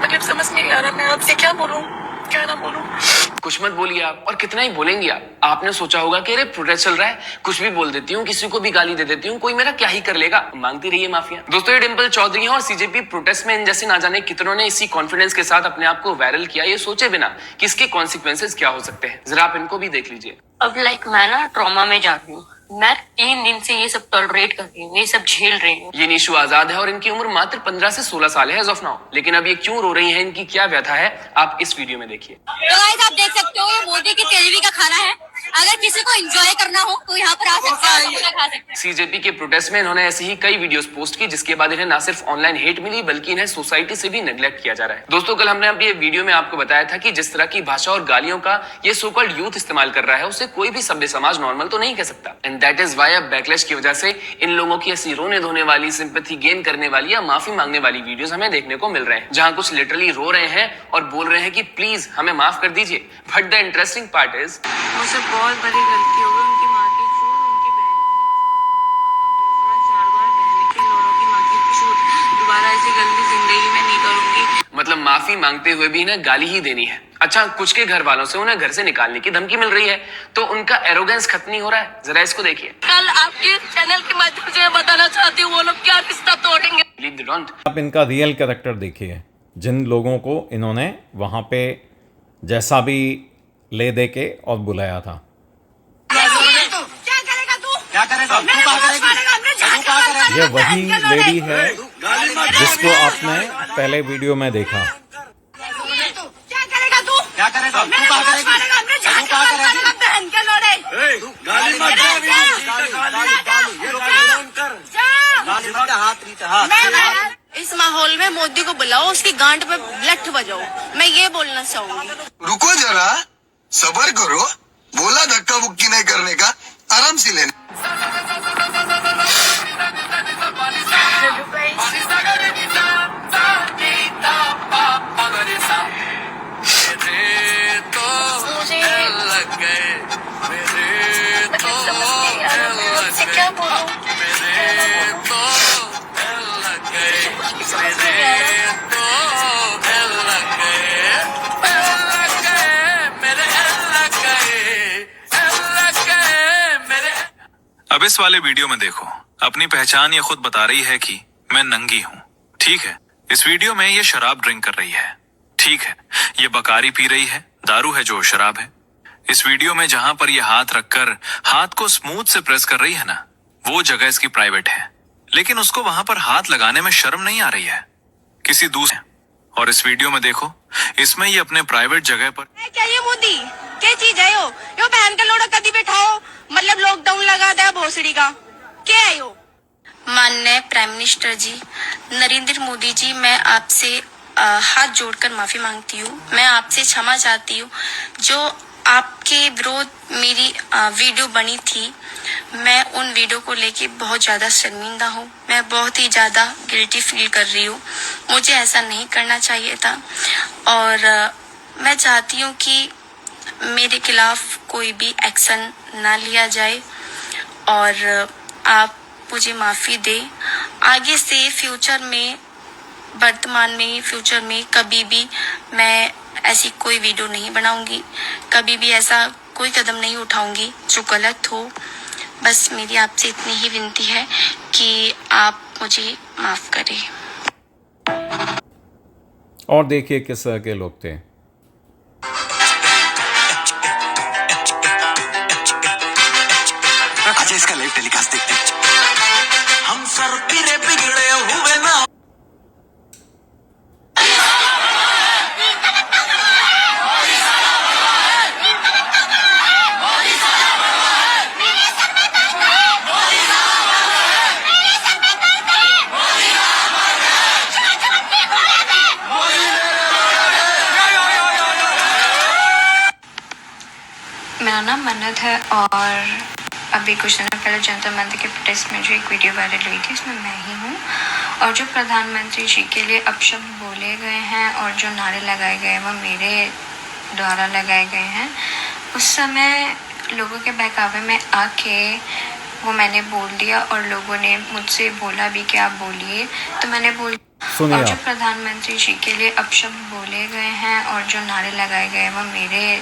Speaker 8: मतलब समझ नहीं आ रहा मैं आपसे क्या बोलूं, क्या ना बोलूं.
Speaker 9: कुछ मत बोलिए आप, और कितना ही बोलेंगी आप. आपने सोचा होगा कि अरे प्रोटेस्ट चल रहा है, कुछ भी बोल देती हूँ, किसी को भी गाली दे देती हूँ, कोई मेरा क्या ही कर लेगा, मांगती रहिए माफिया. दोस्तों ये डिंपल चौधरी हैं और सीजेपी प्रोटेस्ट में इन जैसे ना जाने कितनों ने इसी कॉन्फिडेंस के साथ अपने आप को वायरल किया, ये सोचे बिना कि इसके कॉन्सिक्वेंसेज क्या हो सकते हैं. जरा आप इनको भी देख लीजिए.
Speaker 10: अब मैं ना ट्रॉमा में जा रही हूँ. मैं 3 दिन से ये सब टॉलरेट कर रही हूँ, ये सब झेल रही हूँ.
Speaker 9: ये निशु आजाद है और इनकी उम्र मात्र 15 से 16 साल है एज ऑफ नाउ. लेकिन अब ये क्यों रो रही हैं, इनकी क्या व्यथा है, आप इस वीडियो में देखिए.
Speaker 10: तो गाइस आप देख सकते हो ये मोदी की तेजवी का खाना है. अगर किसी को एंजॉय करना हो तो यहाँ पर आ सकते हैं, खा सकते हैं.
Speaker 9: सीजेपी के प्रोटेस्ट में इन्होंने ऐसी ही कई वीडियोस पोस्ट की जिसके बाद इन्हें ना सिर्फ ऑनलाइन हेट मिली बल्कि इन्हें सोसाइटी से भी नेग्लेक्ट किया जा रहा है. दोस्तों कल हमने अभी ये वीडियो में आपको बताया था कि जिस तरह की भाषा और गालियों का ये सो कॉल्ड यूथ इस्तेमाल कर रहा है उसे कोई भी सभ्य समाज नॉर्मल तो नहीं कह सकता. एंड दैट इज व्हाई अब बैकलैश की वजह से इन लोगों की ऐसी रोने धोने वाली, सिंपैथी गेन करने वाली या माफी मांगने वाली वीडियोस हमें देखने को मिल रहे हैं, जहां कुछ लिटरली रो रहे हैं और बोल रहे हैं कि प्लीज हमें माफ कर दीजिए. But the interesting part is
Speaker 8: मुझसे बहुत बड़ी गलती हो गई. उनकी माँ की छूट, उनकी बहन दूसरा 4 बार बहन के लोड़ों की माँ की छूट. दोबारा ऐसी गलती जिंदगी में नहीं करूंगी.
Speaker 9: मतलब माफ माफी मांगते हुए भी इन्हें गाली ही देनी है। अच्छा, कुछ के घर वालों से उन्हें घर से निकालने की धमकी मिल रही है, तो उनका एरोगेंस खत्म नहीं हो रहा है। जरा इसको देखिए।
Speaker 10: कल आपके चैनल के माध्यम से मैं बताना चाहती हूँ वो लोग क्या रिश्ता तोड़ेंगे।
Speaker 9: Leave the don't।
Speaker 1: आप इनका रियल कैरेक्टर देखिए, जिन लोगों को इन्होंने वहाँ पे जैसा भी ले दे के और बुलाया था।
Speaker 10: क्या करेगा तू? क्या करेगा?
Speaker 1: ये वही लेडी है जिसको आपने पहले वीडियो में देखा।
Speaker 10: क्या करेगा तू? क्या करेगा? बहन के लोड़े। इस माहौल में मोदी को बुलाओ, उसकी गांड पे लठ बजाओ, मैं ये बोलना चाहूंगी।
Speaker 11: रुको जरा, सबर करो, बोला धक्का मुक्की नहीं करने का, आराम से लेने। क्या बोलूं?
Speaker 12: अब इस वाले वीडियो में देखो, अपनी पहचान ये खुद बता रही है कि मैं नंगी हूँ। ठीक है, इस वीडियो में ये शराब ड्रिंक कर रही है। ठीक है, ये बकारी पी रही है, दारू है जो शराब है। इस वीडियो में जहां पर ये हाथ रखकर हाथ को स्मूथ से प्रेस कर रही है ना, वो जगह इसकी प्राइवेट है, लेकिन उसको वहां पर हाथ लगाने में शर्म नहीं आ रही है किसी दूसरे। और इस वीडियो में देखो, इसमें ये अपने प्राइवेट जगह पर
Speaker 10: क्या ये मोदी क्या चीज है यो बहन का लोड़ा कदी बैठाओ, मतलब लॉकडाउन लगा दिया भोसड़ी का, क्या है यो? माननीय प्राइम मिनिस्टर जी नरेंद्र मोदी जी, मैं आपसे हाथ जोड़कर माफी मांगती हूँ। मैं आपसे क्षमा चाहती हूँ। जो आपके विरोध मेरी वीडियो बनी थी, मैं उन वीडियो को लेके बहुत ज़्यादा शर्मिंदा हूँ। मैं बहुत ही ज़्यादा गिल्टी फील कर रही हूँ। मुझे ऐसा नहीं करना चाहिए था और मैं चाहती हूँ कि मेरे खिलाफ कोई भी एक्शन ना लिया जाए और आप मुझे माफ़ी दें। आगे से फ्यूचर में, वर्तमान में, फ्यूचर में कभी भी मैं ऐसी कोई वीडियो नहीं बनाऊंगी, कभी भी ऐसा कोई कदम नहीं उठाऊंगी जो गलत हो। बस मेरी आपसे इतनी ही विनती है कि आप मुझे माफ़ करें।
Speaker 1: और देखिए किस तरह के लोग थे।
Speaker 11: अच्छा, इसका लाइव टेलीकास्ट देखते हैं। हम सर पिरे बिगड़े हुए ना।
Speaker 8: मेरा नाम मन्नत है और अभी कुछ दिनों पहले जनता मंदिर के प्रोटेस्ट में जो एक वीडियो वायरल हुई थी, उसमें मैं ही हूँ। और जो प्रधानमंत्री जी के लिए अपशब्द बोले गए हैं और जो नारे लगाए गए हैं वो मेरे द्वारा लगाए गए हैं। उस समय लोगों के बहकावे में आके वो मैंने बोल दिया और लोगों ने मुझसे बोला भी कि आप बोलिए, तो मैंने बोल। और जो प्रधानमंत्री जी के लिए अपशब्द बोले गए हैं और जो नारे लगाए गए हैं वो मेरे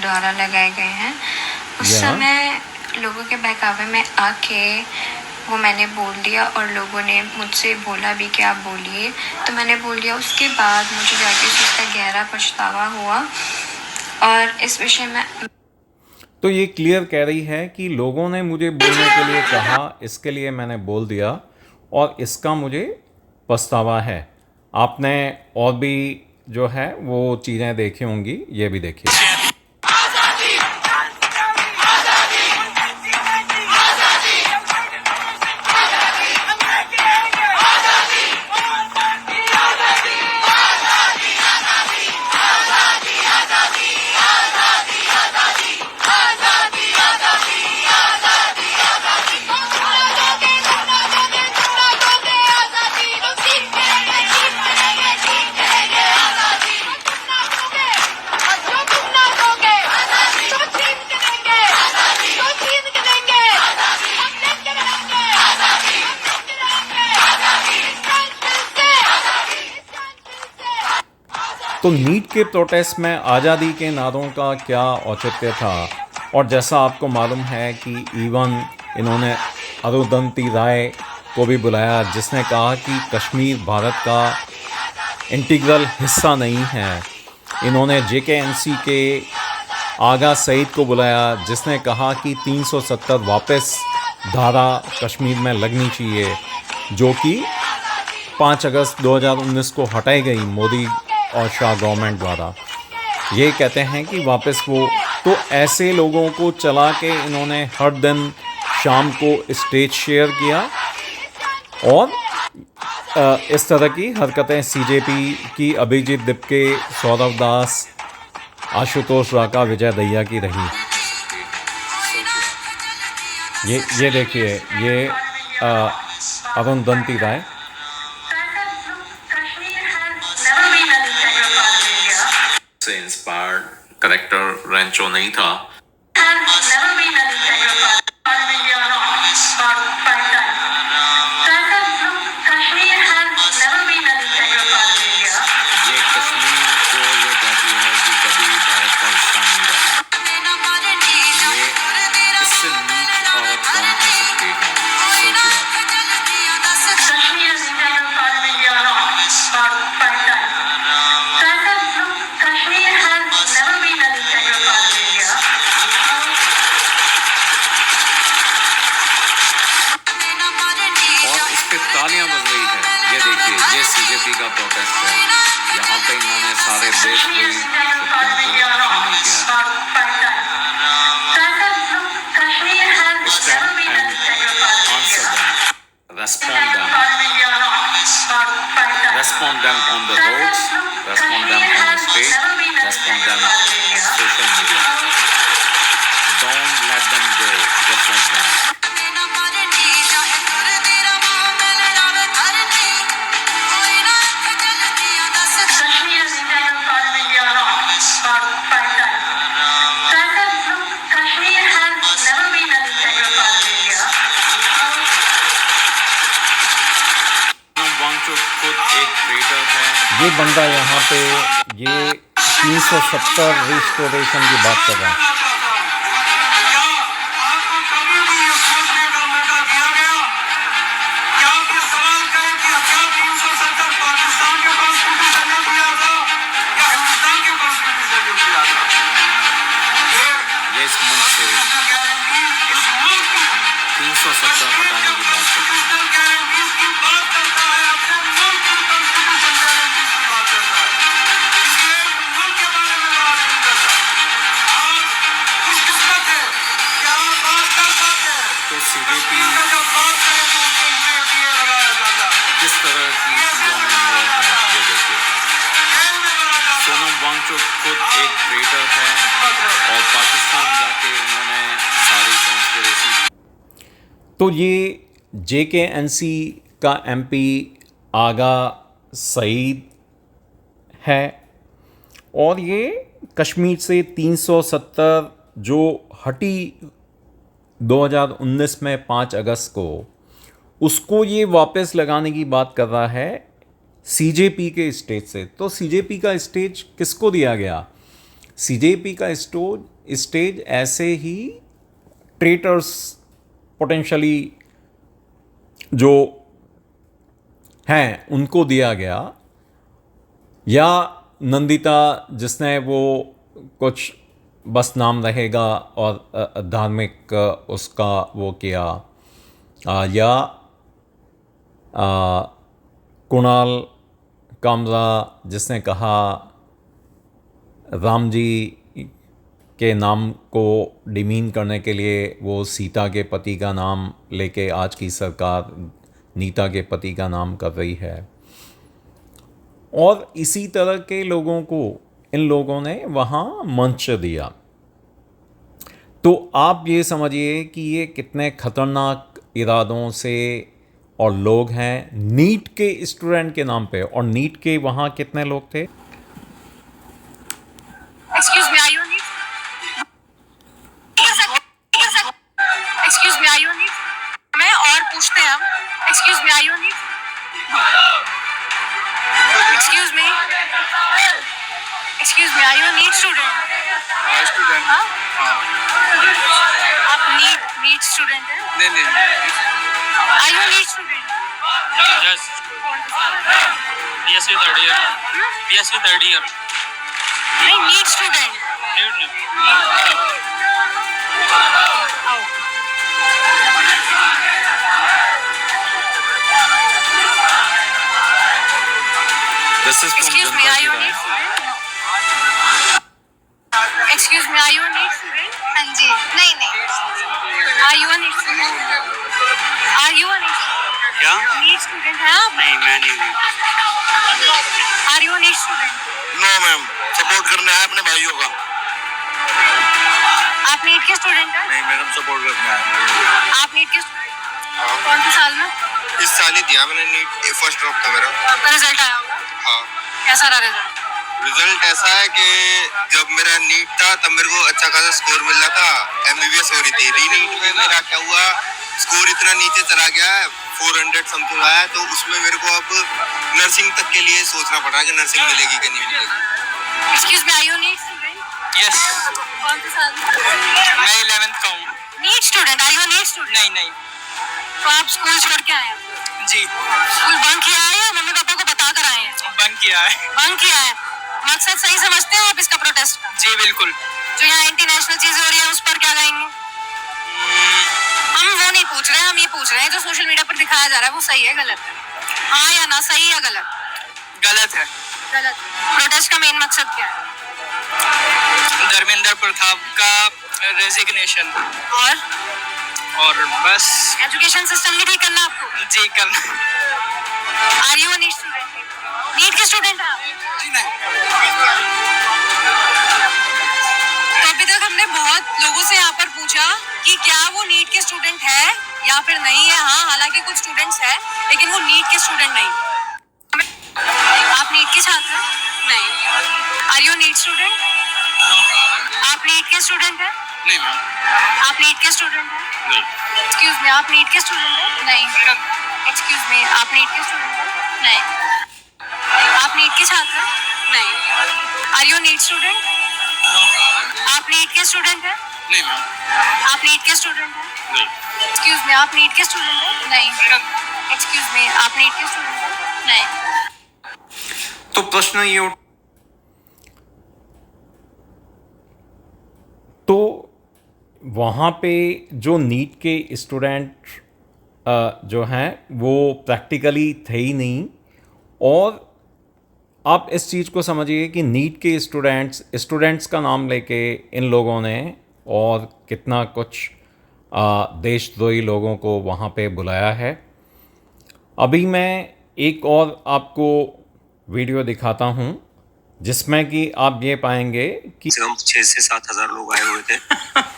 Speaker 8: द्वारा लगाए गए हैं। उस समय लोगों के बहकावे में आके वो मैंने बोल दिया और लोगों ने मुझसे बोला भी कि आप बोलिए, तो मैंने बोल दिया। उसके बाद मुझे जाके इस चीज़ का गहरा पछतावा हुआ और इस विषय में
Speaker 1: तो ये क्लियर कह रही है कि लोगों ने मुझे बोलने के लिए कहा, इसके लिए मैंने बोल दिया और इसका मुझे पछतावा है। आपने और भी जो है वो चीज़ें देखी होंगी, ये भी देखिए। तो नीट के प्रोटेस्ट में आज़ादी के नारों का क्या औचित्य था? और जैसा आपको मालूम है कि इवन इन्होंने अरुंधति राय को भी बुलाया, जिसने कहा कि कश्मीर भारत का इंटीग्रल हिस्सा नहीं है। इन्होंने JKNC के आगा सईद को बुलाया, जिसने कहा कि 370 वापस धारा कश्मीर में लगनी चाहिए, जो कि 5 अगस्त 2019 को हटाई गई मोदी और शाह गवर्नमेंट द्वारा। ये कहते हैं कि वापस वो, तो ऐसे लोगों को चला के इन्होंने हर दिन शाम को स्टेज शेयर किया और इस तरह की हरकतें CJP की अभिजीत दिप्के, सौरव दास, आशुतोष राका, विजय दहिया की रही। ये देखिए, ये अरुंधति राय।
Speaker 6: से इंस्पायर्ड करेक्टर रेंचो नहीं था। ये कश्मीर को ये कहती है कि कभी भारत का हिस्सा नहीं रहा। ये इससे नीच औरत कौन हो सकती है? सोचिए और इस पे तालियां बज रही है। ये देखिए, ये CJP का प्रोटेस्ट है। यहाँ पे इन्होंने सारे देश की शक्तियों को शामिल किया। Stand and answer them. Respond them. Respond them on the roads. Respond them on the street. Respond them on social media. Don't let them go just like that. Wangchuck खुद एक ट्रेटर है।
Speaker 1: ये बंदा यहाँ पे ये 370 रिस्टोरेशन की बात कर रहा है।
Speaker 6: ये इस मुल्क से 370 हटाने की बात करता है। तो CJP किस तरह की चीजों में इन्वॉल्व है, ये देखिए। सोनम वांगचुक खुद एक ट्रेटर है और पाकिस्तान जाके उन्होंने सारी कॉन्स्पिरेसी।
Speaker 1: तो ये JKNC का MP आगा सईद है और ये कश्मीर से 370 जो हटी 2019 में 5 अगस्त को, उसको ये वापस लगाने की बात कर रहा है CJP के स्टेज से। तो CJP का स्टेज किसको दिया गया? CJP का स्टेज ऐसे ही ट्रेटर्स पोटेंशली जो हैं उनको दिया गया, या नंदिता जिसने वो कुछ बस नाम रहेगा और धार्मिक उसका वो किया, या कुणाल कामरा जिसने कहा राम जी के नाम को डिमीन करने के लिए वो सीता के पति का नाम लेके आज की सरकार नीता के पति का नाम कर रही है। और इसी तरह के लोगों को इन लोगों ने वहाँ मंच दिया। तो आप ये समझिए कि ये कितने खतरनाक इरादों से और लोग हैं नीट के स्टूडेंट के नाम पे। और नीट के वहाँ कितने लोग थे?
Speaker 10: Excuse me, are you NEET? Excuse me, are you NEET? मैं और पूछते हैं हम। Excuse me, are you NEET? Excuse me, excuse me, are you a NEET student?
Speaker 5: Student.
Speaker 10: हाँ?
Speaker 5: हाँ।
Speaker 10: आप नीट स्टूडेंट हैं?
Speaker 5: नहीं।
Speaker 10: Are you a NEET student?
Speaker 5: Yes. BSc third year. BSc third year.
Speaker 10: नहीं, नीट स्टूडेंट। आओ।
Speaker 12: This is from
Speaker 10: Excuse me,
Speaker 12: Janata
Speaker 10: are
Speaker 12: Ki
Speaker 10: you a
Speaker 12: Rai.
Speaker 10: NEET student? Excuse me, are you a NEET student? हाँ जी, नहीं। Are you a NEET student? Are you a NEET student?
Speaker 5: क्या?
Speaker 10: NEET student हैं आप?
Speaker 5: नहीं, मैं नहीं हूँ।
Speaker 10: Are you a NEET student?
Speaker 11: No ma'am, support करने आए अपने भाइयों का।
Speaker 10: आप नीट के स्टूडेंट हैं?
Speaker 5: नहीं मैडम, सपोर्ट करने आया।
Speaker 10: आप नीट के स्टूडेंट? कौन से साल में?
Speaker 11: इस साल ही दिया मैंने नीट, फर्स्ट ड्रॉप था मेरा।
Speaker 10: आपका रिजल्ट आया होगा?
Speaker 11: हाँ।
Speaker 10: कैसा रहा रिजल्ट?
Speaker 11: रिजल्ट ऐसा है कि जब मेरा नीट था तब मेरे को अच्छा खासा स्कोर मिल रहा था, एमबीबीएस हो रही थी। री नीट में मेरा क्या हुआ, स्कोर इतना नीचे चला गया है, 400 समथिंग आया, तो उसमें मेरे को अब नर्सिंग तक के लिए सोचना पड़ रहा है कि नर्सिंग मिलेगी कि नहीं मिलेगी।
Speaker 10: Excuse me, are you NEET student?
Speaker 5: Yes.
Speaker 10: कौन से साल में?
Speaker 5: मैं 11th का हूँ।
Speaker 10: NEET student, are you NEET student?
Speaker 5: नहीं।
Speaker 10: तो आप स्कूल छोड़ के आए हैं?
Speaker 5: जी।
Speaker 10: स्कूल बंक किया है या मम्मी पापा को बता कर आए हैं?
Speaker 5: बंक किया है।
Speaker 10: बंक किया है। मकसद सही समझते हैं आप इसका प्रोटेस्ट का?
Speaker 5: जी बिल्कुल।
Speaker 10: जो यहाँ इंटरनेशनल चीजें हो रही है उस पर क्या कहेंगे? हम वो नहीं पूछ रहे हैं, हम ये पूछ रहे हैं जो सोशल मीडिया पर दिखाया जा रहा है वो सही है गलत है? हाँ या ना, सही या गलत?
Speaker 5: गलत है।
Speaker 10: गलत। प्रोटेस्ट का मेन मकसद क्या है?
Speaker 5: धर्मेंद्र प्रताप का रेजिग्नेशन। और बस।
Speaker 10: एजुकेशन सिस्टम नहीं ठीक करना आपको?
Speaker 5: जी करना।
Speaker 10: Are you a NEET student? NEET के स्टूडेंट हैं आप?
Speaker 5: जी नहीं।
Speaker 10: तो अभी तक हमने बहुत लोगों से यहाँ पर पूछा कि क्या वो नीट के स्टूडेंट है या फिर नहीं है। हाँ, हालांकि कुछ स्टूडेंट्स हैं लेकिन वो नीट के स्टूडेंट नहीं। आप नीट के छात्र हैं? नहीं। Are you NEET student? आप नीट के स्टूडेंट हैं?
Speaker 5: नहीं मैम।
Speaker 10: आप नीट के स्टूडेंट हैं?
Speaker 5: नहीं।
Speaker 10: एक्सक्यूज मी, आप नीट के स्टूडेंट हैं? नहीं। एक्सक्यूज मी, आप नीट के स्टूडेंट हैं? नहीं। आप नीट के छात्र हैं? नहीं। Are you NEET student? आप नीट के स्टूडेंट हैं?
Speaker 5: नहीं मैम।
Speaker 10: आप नीट के स्टूडेंट हैं?
Speaker 5: नहीं।
Speaker 10: एक्सक्यूज मी, आप नीट के स्टूडेंट हैं? नहीं। एक्सक्यूज मी, आप नीट के स्टूडेंट हैं? नहीं।
Speaker 1: तो प्रश्न ये तो वहाँ पे जो नीट के स्टूडेंट जो हैं वो प्रैक्टिकली थे ही नहीं। और आप इस चीज़ को समझिए कि नीट के स्टूडेंट्स का नाम लेके इन लोगों ने और कितना कुछ देशद्रोही लोगों को वहाँ पे बुलाया है। अभी मैं एक और आपको वीडियो दिखाता हूँ जिसमें कि आप ये पाएंगे कि
Speaker 3: 6 से 7 हजार लोग आए हुए थे।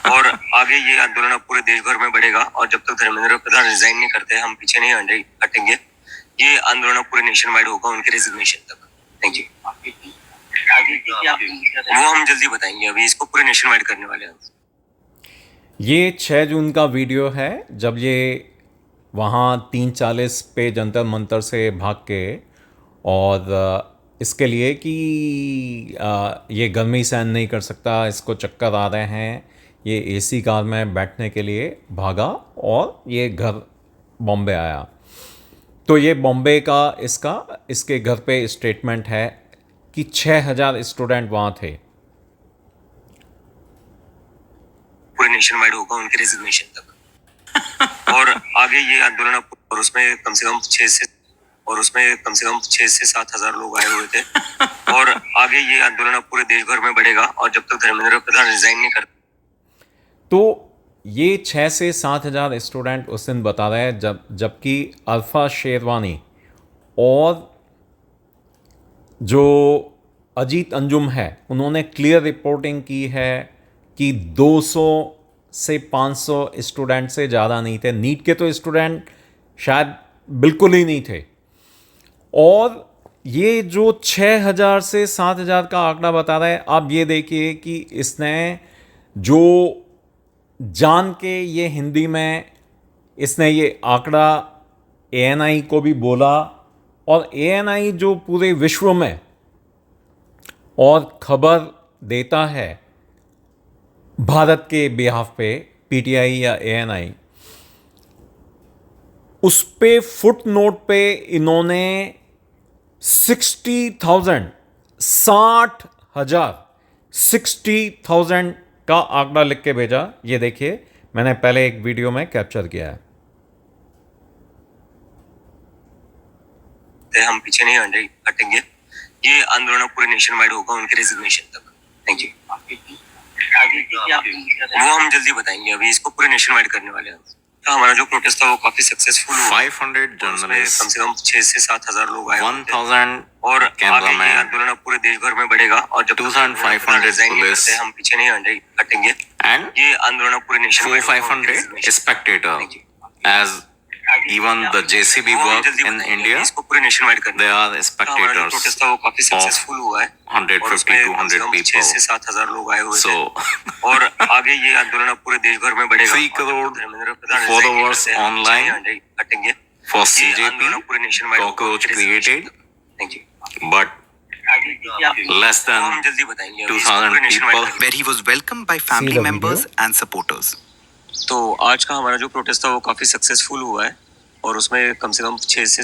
Speaker 3: और आगे ये आंदोलन अब पूरे देश भर में बढ़ेगा और जब तक धर्मेंद्र प्रधान रिजाइन नहीं करते हम पीछे नहीं हटेंगे। ये आंदोलन पूरे नेशन वाइड होगा उनके रेजिग्नेशन तक। Thank you. वो हम जल्दी बताएंगे, अभी इसको पूरे नेशन वाइड करने वाले हैं।
Speaker 1: ये 6 जून का वीडियो है जब ये वहाँ 3:40 पे जंतर मंतर से भाग के और इसके लिए कि ये गर्मी सहन नहीं कर सकता, इसको चक्कर आ रहे हैं, ये एसी कार में बैठने के लिए भागा और ये घर बॉम्बे आया। तो ये बॉम्बे का इसके घर पे स्टेटमेंट है कि 6000 स्टूडेंट वहाँ थे।
Speaker 3: पूरे नेशन वाइड होगा उनके रेजिग्नेशन तक। और आगे ये आंदोलन और उसमें कम से कम 6 से 7 हजार लोग आए हुए थे। और आगे ये आंदोलन पूरे देश भर में बढ़ेगा और जब तक धर्मेंद्र प्रधान रिजाइन नहीं करते।
Speaker 1: तो ये 6 से 7 हज़ार स्टूडेंट उस दिन बता रहे हैं जबकि अल्फा शेरवानी और जो अजीत अंजुम है उन्होंने क्लियर रिपोर्टिंग की है कि 200 से 500 स्टूडेंट से ज़्यादा नहीं थे। नीट के तो स्टूडेंट शायद बिल्कुल ही नहीं थे। और ये जो 6000 से 7000 का आंकड़ा बता रहा है, आप ये देखिए कि इसने जो जान के ये हिंदी में इसने ये आंकड़ा ANI को भी बोला और ANI जो पूरे विश्व में और खबर देता है भारत के बिहाफ पे, पीटीआई या एएनआई, उस पे फुट नोट पे इन्होंने 60,000 60,000 का आंकड़ा लिख के भेजा। ये देखिए, मैंने पहले एक वीडियो में कैप्चर किया है।
Speaker 3: हम पीछे नहीं हटेंगे। ये आंदोलन पूरे नेशन वाइड होगा उनके रेजिग्नेशन तक। Thank you. वो हम जल्दी बताएंगे, अभी इसको पूरे नेशन वाइड करने वाले हैं। तो हमारा जो प्रोटेस्ट था वो काफी सक्सेसफुल हुआ।
Speaker 6: 500 जर्नलिस्ट,
Speaker 3: कम से कम 6 से 7 हजार लोग आए,
Speaker 6: 1000
Speaker 3: और आगे ये
Speaker 6: कैमरामैन,
Speaker 3: आंदोलन पूरे देश भर में बढ़ेगा और जब
Speaker 6: 2500 पुलिस,
Speaker 3: हम पीछे नहीं हटेंगे।
Speaker 6: and
Speaker 3: ये आंदोलन पूरे nation wide
Speaker 6: 400-500 spectator. As even the JCB work in India,
Speaker 3: इसको पूरे नेशन वाइड करने
Speaker 6: they are
Speaker 3: हमारा जो
Speaker 6: spectators
Speaker 3: प्रोटेस्ट था वो काफी सक्सेसफुल हुआ है।
Speaker 6: 150-200
Speaker 3: 6 से
Speaker 6: people.
Speaker 3: 7 हजार लोग आए हुए
Speaker 6: So,
Speaker 3: थे और आगे ये आंदोलन पूरे देश भर में बढ़ेगा।
Speaker 6: 3 crore followers online
Speaker 3: हटेंगे
Speaker 6: for CJP,
Speaker 3: पूरे nation wide
Speaker 6: cockroach created,
Speaker 3: thank you.
Speaker 6: but less than
Speaker 3: हम जल्दी बताएंगे
Speaker 6: 2,000 people.
Speaker 13: where he was welcomed by family
Speaker 1: the
Speaker 13: members and supporters.
Speaker 3: तो आज का हमारा जो प्रोटेस्ट था वो काफी सक्सेसफुल हुआ है और उसमें कम से कम 6 से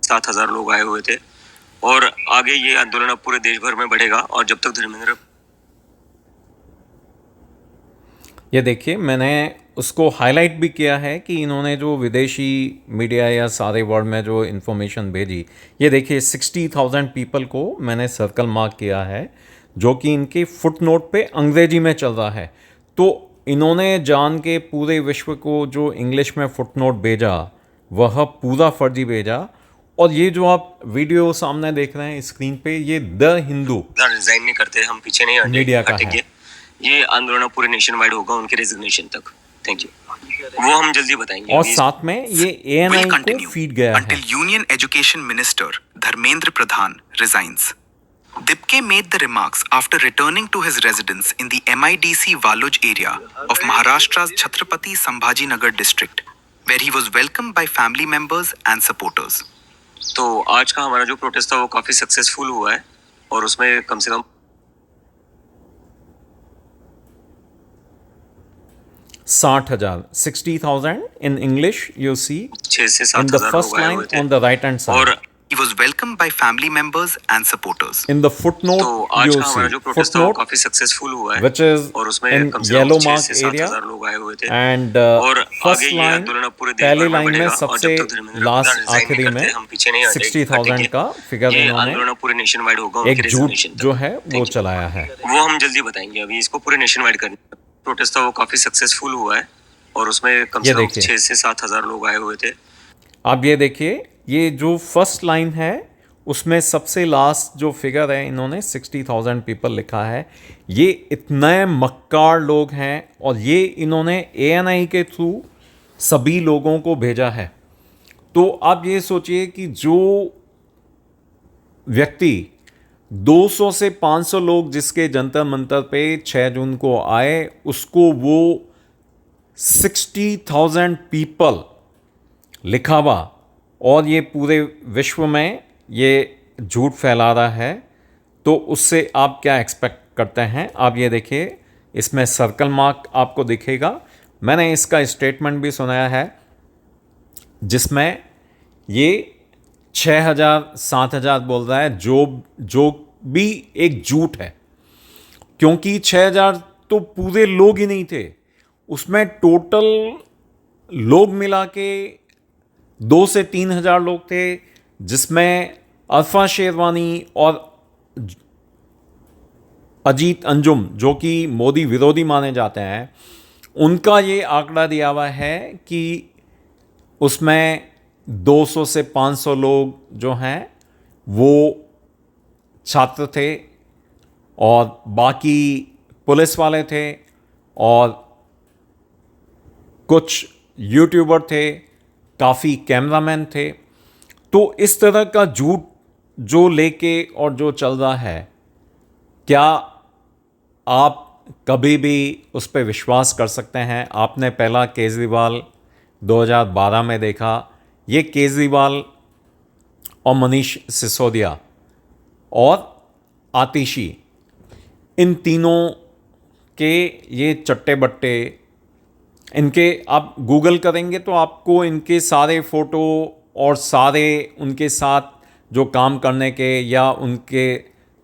Speaker 3: 7 हजार लोग आए हुए थे और आगे ये आंदोलन अब पूरे देश भर में बढ़ेगा और जब तक धर्मेंद्र।
Speaker 1: ये देखिए, मैंने उसको हाईलाइट भी किया है कि इन्होंने जो विदेशी मीडिया या सारे वर्ल्ड में जो इन्फॉर्मेशन भेजी, ये देखिए 60,000 पीपल को मैंने सर्कल मार्क किया है, जो कि इनके फुट नोट पे अंग्रेजी में चल रहा है। तो इन्होंने जान के पूरे विश्व को जो इंग्लिश में फुट नोट भेजा वह पूरा फर्जी भेजा। और ये जो आप वीडियो सामने देख रहे हैं स्क्रीन पे, ये द हिंदू
Speaker 3: रिजाइन नहीं करते, हम पीछे नहीं
Speaker 1: मीडिया का
Speaker 3: हटेंगे।
Speaker 1: है।
Speaker 3: ये आंदोलन पूरे नेशन वाइड होगा उनके रेजिग्नेशन तक। Thank you. वो हम जल्दी बताएंगे।
Speaker 1: और साथ में ये एएनआई
Speaker 13: Will
Speaker 1: को
Speaker 13: continue
Speaker 1: फीड गया
Speaker 13: until
Speaker 1: है।
Speaker 13: Union Education Minister Dharmendra Pradhan resigns. Dipke made the remarks after returning to his residence in the MIDC Waluj area of Maharashtra's Chhatrapati Sambhajinagar district, where he was welcomed by family members and supporters.
Speaker 3: तो आज का हमारा जो protest था वो काफी successful हुआ है और उसमें कम से कम
Speaker 1: 60,000 in English, you see
Speaker 3: 6 से
Speaker 1: in
Speaker 3: 7
Speaker 1: the
Speaker 3: हजार
Speaker 1: first
Speaker 3: लोग आए
Speaker 1: line
Speaker 3: हुए थे
Speaker 1: on the right hand side.
Speaker 3: और
Speaker 13: He was welcomed by family members and supporters.
Speaker 1: In the footnote,
Speaker 3: तो आज
Speaker 1: you
Speaker 3: का हमारा जो
Speaker 1: see
Speaker 3: प्रोटेस्ट था वो
Speaker 1: footnote,
Speaker 3: काफी सक्सेसफुल हुआ है
Speaker 1: which is
Speaker 3: और उसमें
Speaker 1: in
Speaker 3: कम से कम
Speaker 1: yellow
Speaker 3: 6
Speaker 1: mark
Speaker 3: से 7
Speaker 1: area,
Speaker 3: हजार लोग आए हुए थे
Speaker 1: and
Speaker 3: और
Speaker 1: first
Speaker 3: आगे ये
Speaker 1: line,
Speaker 3: आंदोलन पूरे देश
Speaker 1: पहली
Speaker 3: भर में
Speaker 1: line में
Speaker 3: बढ़ेगा और
Speaker 1: सबसे
Speaker 3: जब तक धर्मेंद्र
Speaker 1: लास्ट
Speaker 3: प्रधान रिजाइन
Speaker 1: आखिरी
Speaker 3: नहीं
Speaker 1: में
Speaker 3: करते, हम पीछे नहीं
Speaker 1: 60,000 का फिगर
Speaker 3: ये
Speaker 1: इन्होंने
Speaker 3: आंदोलन पूरे नेशन वाइड होगा
Speaker 1: एक झूठ जो है वो चलाया है।
Speaker 3: वो हम जल्दी बताएंगे, अभी इसको पूरे नेशन वाइड करने प्रोटेस्ट था वो काफी सक्सेसफुल हुआ है और उसमें कम से
Speaker 1: ये
Speaker 3: कम
Speaker 1: देखिए।
Speaker 3: 6 से 7 हजार लोग आए हुए थे।
Speaker 1: आप ये देखिए, ये जो फर्स्ट लाइन है उसमें सबसे लास्ट जो फिगर है इन्होंने 60,000 पीपल लिखा है। ये इतने मक्कार लोग हैं और ये इन्होंने एएनआई के थ्रू सभी लोगों को भेजा है। तो आप ये सोचिए कि जो व्यक्ति 200 से 500 लोग जिसके जंतर मंतर पे 6 जून को आए, उसको वो 60,000 पीपल लिखावा और ये पूरे विश्व में ये झूठ फैला रहा है, तो उससे आप क्या एक्सपेक्ट करते हैं? आप ये देखिए, इसमें सर्कल मार्क आपको दिखेगा। मैंने इसका स्टेटमेंट भी सुनाया है जिसमें ये 6,000 7,000 बोल रहा है, जो भी एक झूठ है, क्योंकि 6,000 तो पूरे लोग ही नहीं थे, उसमें टोटल लोग मिला के 2 से 3,000 लोग थे, जिसमें अरफा शेरवानी और अजीत अंजुम जो कि मोदी विरोधी माने जाते हैं, उनका ये आंकड़ा दिया हुआ है कि उसमें 200 से 500 लोग जो हैं वो छात्र थे और बाकी पुलिस वाले थे और कुछ यूट्यूबर थे, काफ़ी कैमरामैन थे। तो इस तरह का झूठ जो लेके और जो चल रहा है, क्या आप कभी भी उस पर विश्वास कर सकते हैं? आपने पहला केजरीवाल 2012 में देखा, ये केजरीवाल और मनीष सिसोदिया और आतिशी, इन तीनों के ये चट्टे बट्टे, इनके आप गूगल करेंगे तो आपको इनके सारे फ़ोटो और सारे उनके साथ जो काम करने के या उनके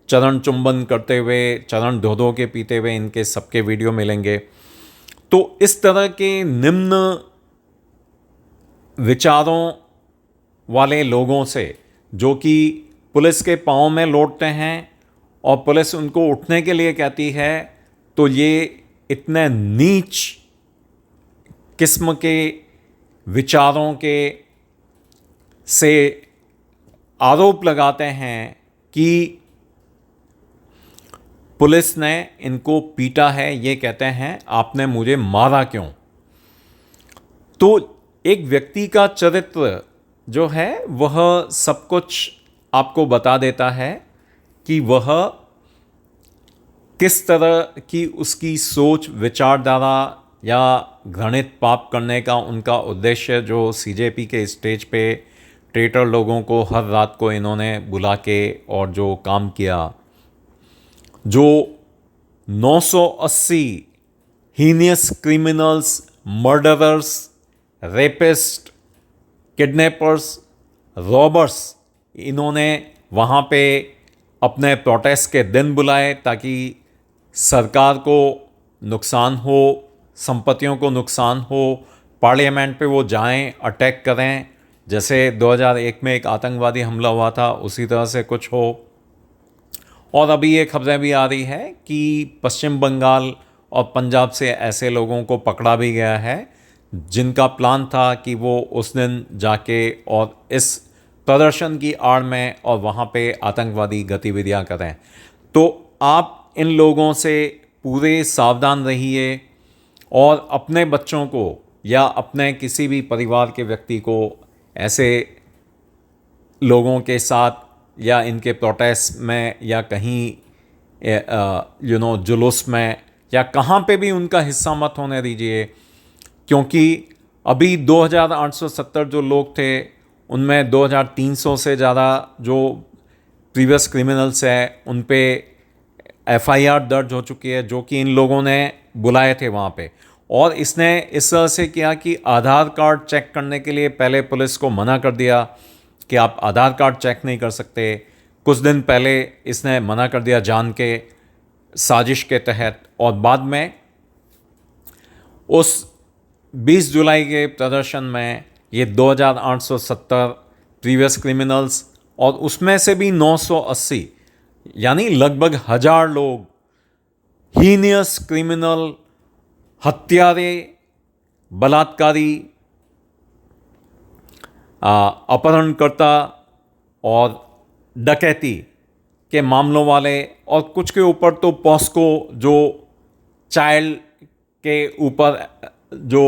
Speaker 1: चरण चुंबन करते हुए, चरण धो धो के पीते हुए इनके सबके वीडियो मिलेंगे। तो इस तरह के निम्न विचारों वाले लोगों से, जो कि पुलिस के पाँव में लौटते हैं और पुलिस उनको उठने के लिए कहती है, तो ये इतने नीच किस्म के विचारों के से आरोप लगाते हैं कि पुलिस ने इनको पीटा है। ये कहते हैं आपने मुझे मारा क्यों। तो एक व्यक्ति का चरित्र जो है वह सब कुछ आपको बता देता है कि वह किस तरह की उसकी सोच, विचारधारा या घृणित पाप करने का उनका उद्देश्य, जो सीजेपी के स्टेज पे ट्रेटर लोगों को हर रात को इन्होंने बुला के और जो काम किया, जो 980 heinous criminals, murderers, rapist, kidnappers, robbers इन्होंने वहाँ पे अपने प्रोटेस्ट के दिन बुलाए ताकि सरकार को नुकसान हो, संपत्तियों को नुकसान हो, पार्लियामेंट पे वो जाएं, अटैक करें, जैसे 2001 में एक आतंकवादी हमला हुआ था उसी तरह से कुछ हो। और अभी ये खबरें भी आ रही है कि पश्चिम बंगाल और पंजाब से ऐसे लोगों को पकड़ा भी गया है जिनका प्लान था कि वो उस दिन जाके और इस प्रदर्शन की आड़ में और वहाँ पे आतंकवादी गतिविधियाँ करें। तो आप इन लोगों से पूरे सावधान रहिए और अपने बच्चों को या अपने किसी भी परिवार के व्यक्ति को ऐसे लोगों के साथ या इनके प्रोटेस्ट में या कहीं जुलूस में या कहाँ पे भी उनका हिस्सा मत होने दीजिए, क्योंकि अभी 2870 जो लोग थे उनमें 2300 से ज़्यादा जो प्रीवियस क्रिमिनल्स हैं उन पे FIR दर्ज हो चुकी है, जो कि इन लोगों ने बुलाए थे वहाँ पे। और इसने इस तरह से किया कि आधार कार्ड चेक करने के लिए पहले पुलिस को मना कर दिया कि आप आधार कार्ड चेक नहीं कर सकते। कुछ दिन पहले इसने मना कर दिया जान के, साजिश के तहत। और बाद में उस 20 जुलाई के प्रदर्शन में ये 2870 प्रीवियस क्रिमिनल्स और उसमें से भी 980 यानी लगभग 1000 लोग हीनियस क्रिमिनल, हत्यारे, बलात्कारी, अपहरणकर्ता और डकैती के मामलों वाले, और कुछ के ऊपर तो पॉस्को जो चाइल्ड के ऊपर जो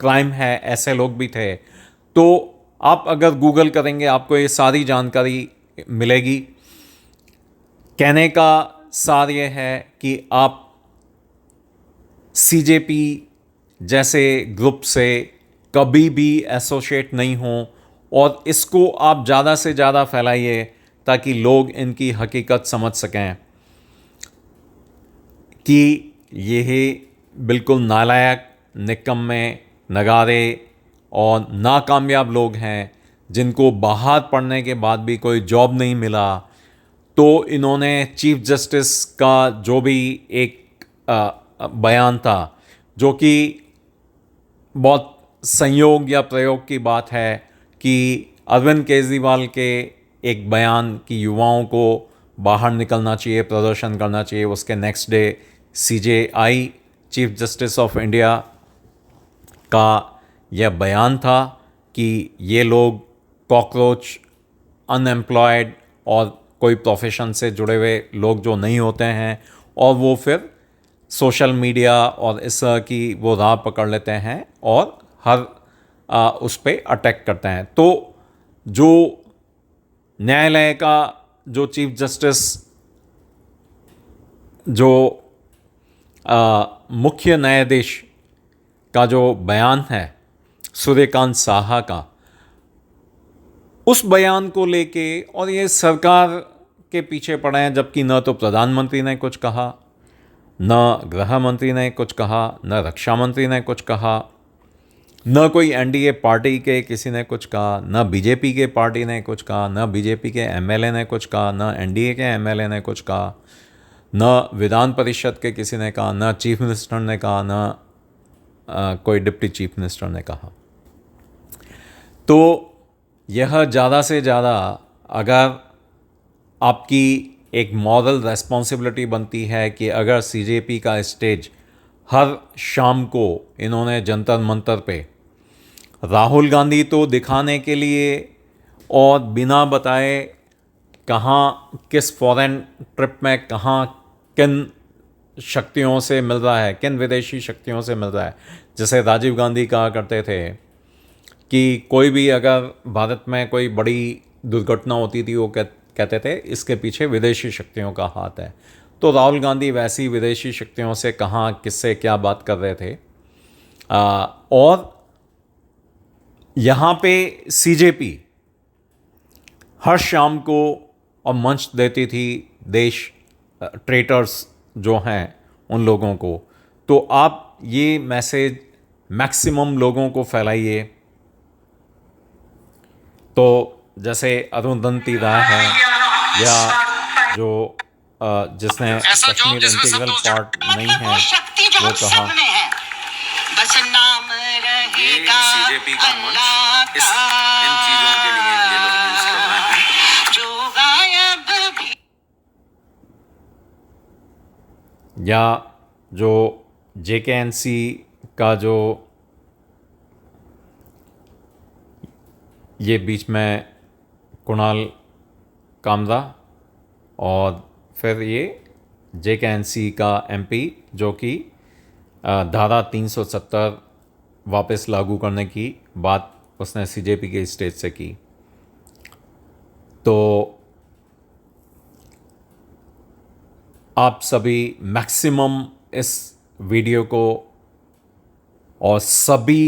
Speaker 1: क्राइम है, ऐसे लोग भी थे। तो आप अगर गूगल करेंगे आपको ये सारी जानकारी मिलेगी। कहने का सार ये है कि आप CJP जैसे ग्रुप से कभी भी एसोसिएट नहीं हों और इसको आप ज़्यादा से ज़्यादा फैलाइए ताकि लोग इनकी हकीकत समझ सकें कि यह बिल्कुल नालायक, निकम्मे, नगारे और नाकामयाब लोग हैं जिनको बाहर पढ़ने के बाद भी कोई जॉब नहीं मिला। तो इन्होंने चीफ जस्टिस का जो भी एक बयान था, जो कि बहुत संयोग या प्रयोग की बात है कि अरविंद केजरीवाल के एक बयान कि युवाओं को बाहर निकलना चाहिए, प्रदर्शन करना चाहिए, उसके next day CJI chief justice of India का यह बयान था कि ये लोग कॉकरोच, अनएम्प्लॉयड और कोई प्रोफेशन से जुड़े हुए लोग जो नहीं होते हैं और वो फिर सोशल मीडिया और इस तरह की वो राह पकड़ लेते हैं और हर उस पर अटैक करते हैं। तो जो न्यायालय का जो चीफ जस्टिस जो मुख्य न्यायाधीश का जो बयान है सूर्यकांत साहा का, उस बयान को लेके और ये सरकार के पीछे पड़े हैं, जबकि न तो प्रधानमंत्री ने कुछ कहा, न गृह मंत्री ने कुछ कहा, न रक्षा मंत्री ने कुछ कहा, न कोई एनडीए पार्टी के किसी ने कुछ कहा, न बीजेपी के पार्टी ने कुछ कहा, न बीजेपी के एमएलए ने कुछ कहा, न एनडीए के एमएलए ने कुछ कहा, न विधान परिषद के किसी ने कहा, न चीफ मिनिस्टर ने कहा, न कोई डिप्टी चीफ मिनिस्टर ने कहा। तो यह ज़्यादा से ज़्यादा अगर आपकी एक मॉरल रेस्पॉन्सिबिलिटी बनती है कि अगर सीजेपी का स्टेज हर शाम को इन्होंने जंतर मंतर पे राहुल गांधी तो दिखाने के लिए और बिना बताए कहाँ किस फॉरेन ट्रिप में कहाँ किन शक्तियों से मिल रहा है, किन विदेशी शक्तियों से मिल रहा है। जैसे राजीव गांधी कहा करते थे कि कोई भी अगर भारत में कोई बड़ी दुर्घटना होती थी, वो कहते थे इसके पीछे विदेशी शक्तियों का हाथ है। तो राहुल गांधी वैसी विदेशी शक्तियों से कहाँ किससे क्या बात कर रहे थे। और यहाँ पे सीजेपी हर शाम को और मंच देती थी देश ट्रेटर्स जो हैं उन लोगों को। तो आप ये मैसेज मैक्सिमम लोगों को फैलाइए। तो जैसे अरुंधति राय है या जो जिसने कश्मीर इंटीग्रल पार्ट नहीं है वो कहा,
Speaker 14: बस नाम रहेगा
Speaker 6: सीजेपी का मंच इन चीजों के लिए ये लोग यूज कर रहे हैं
Speaker 14: जो गायब भी।
Speaker 1: या जो जेकेएनसी का जो ये बीच में कुणाल कामरा और फिर ये जेकेएनसी का एमपी जो कि धारा 370 वापस लागू करने की बात उसने सीजेपी के स्टेज से की। तो आप सभी मैक्सिमम इस वीडियो को और सभी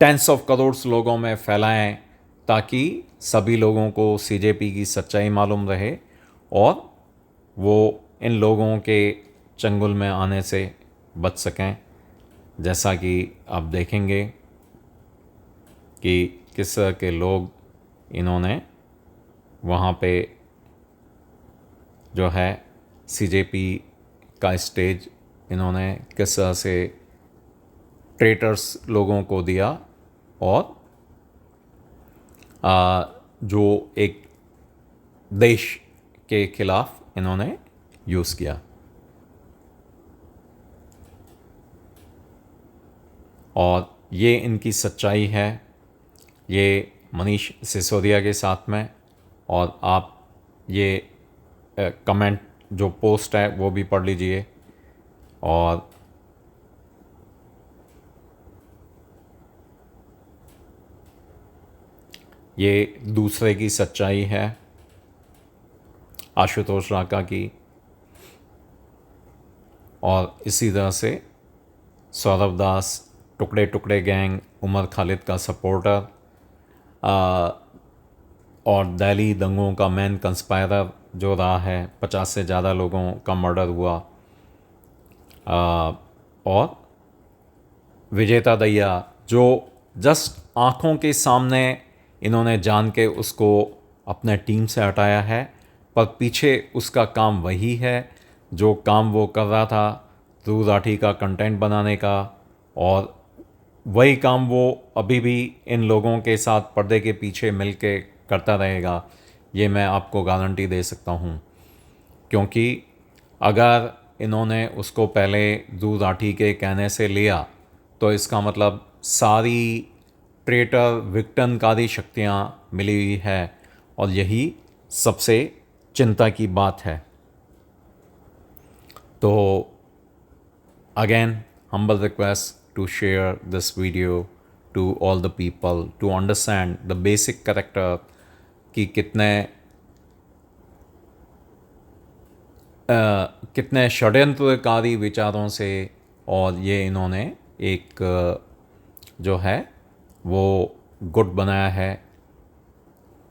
Speaker 1: टेंस ऑफ करोड़्स लोगों में फैलाएं ताकि सभी लोगों को सीजेपी की सच्चाई मालूम रहे और वो इन लोगों के चंगुल में आने से बच सकें। जैसा कि आप देखेंगे कि किस तरह के लोग इन्होंने वहाँ पे जो है सीजेपी का स्टेज इन्होंने किस तरह से ट्रेटर्स लोगों को दिया और जो एक देश के खिलाफ इन्होंने यूज़ किया। और ये इनकी सच्चाई है, ये मनीष सिसोदिया के साथ में। और आप ये कमेंट जो पोस्ट है वो भी पढ़ लीजिए। और ये दूसरे की सच्चाई है, आशुतोष राका की। और इसी तरह से सौरभ दास, टुकड़े टुकड़े गैंग, उमर खालिद का सपोर्टर और दिल्ली दंगों का मेन कंस्पायरर जो रहा है, 50 से ज़्यादा लोगों का मर्डर हुआ। और विजेता दहिया जो जस्ट आँखों के सामने इन्होंने जान के उसको अपने टीम से हटाया है, पर पीछे उसका काम वही है जो काम वो कर रहा था ध्रुव राठी का कंटेंट बनाने का। और वही काम वो अभी भी इन लोगों के साथ पर्दे के पीछे मिल के करता रहेगा, ये मैं आपको गारंटी दे सकता हूँ। क्योंकि अगर इन्होंने उसको पहले ध्रुव राठी के कहने से लिया तो इसका मतलब सारी ट्रेटर विघटनकारी शक्तियाँ मिली हुई है और यही सबसे चिंता की बात है। तो again humble request to share this video to all the people to understand the basic character कि कितने षड्यंत्रकारी विचारों से और ये इन्होंने एक जो है वो गुट बनाया है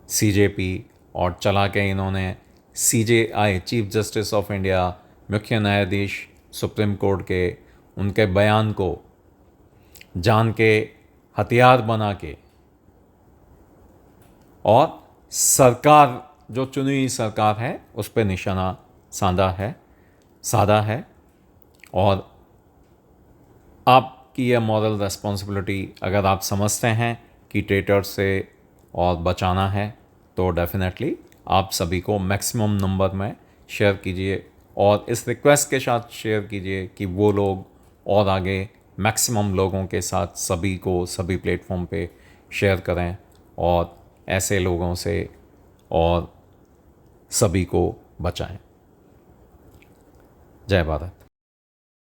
Speaker 1: सीजेपी और चला के इन्होंने CJI, chief justice of India, मुख्य न्यायाधीश सुप्रीम कोर्ट के, उनके बयान को जान के हथियार बना के और सरकार, जो चुनी हुई सरकार है, उस पर निशाना साधा है। और आपकी यह मॉरल रिस्पॉन्सिबिलिटी, अगर आप समझते हैं कि ट्रेटर से और बचाना है, तो डेफिनेटली आप सभी को मैक्सिमम नंबर में शेयर कीजिए और इस रिक्वेस्ट के साथ शेयर कीजिए कि वो लोग और आगे मैक्सिमम लोगों के साथ सभी को सभी प्लेटफॉर्म पे शेयर करें और ऐसे लोगों से और सभी को बचाएं। जय भारत।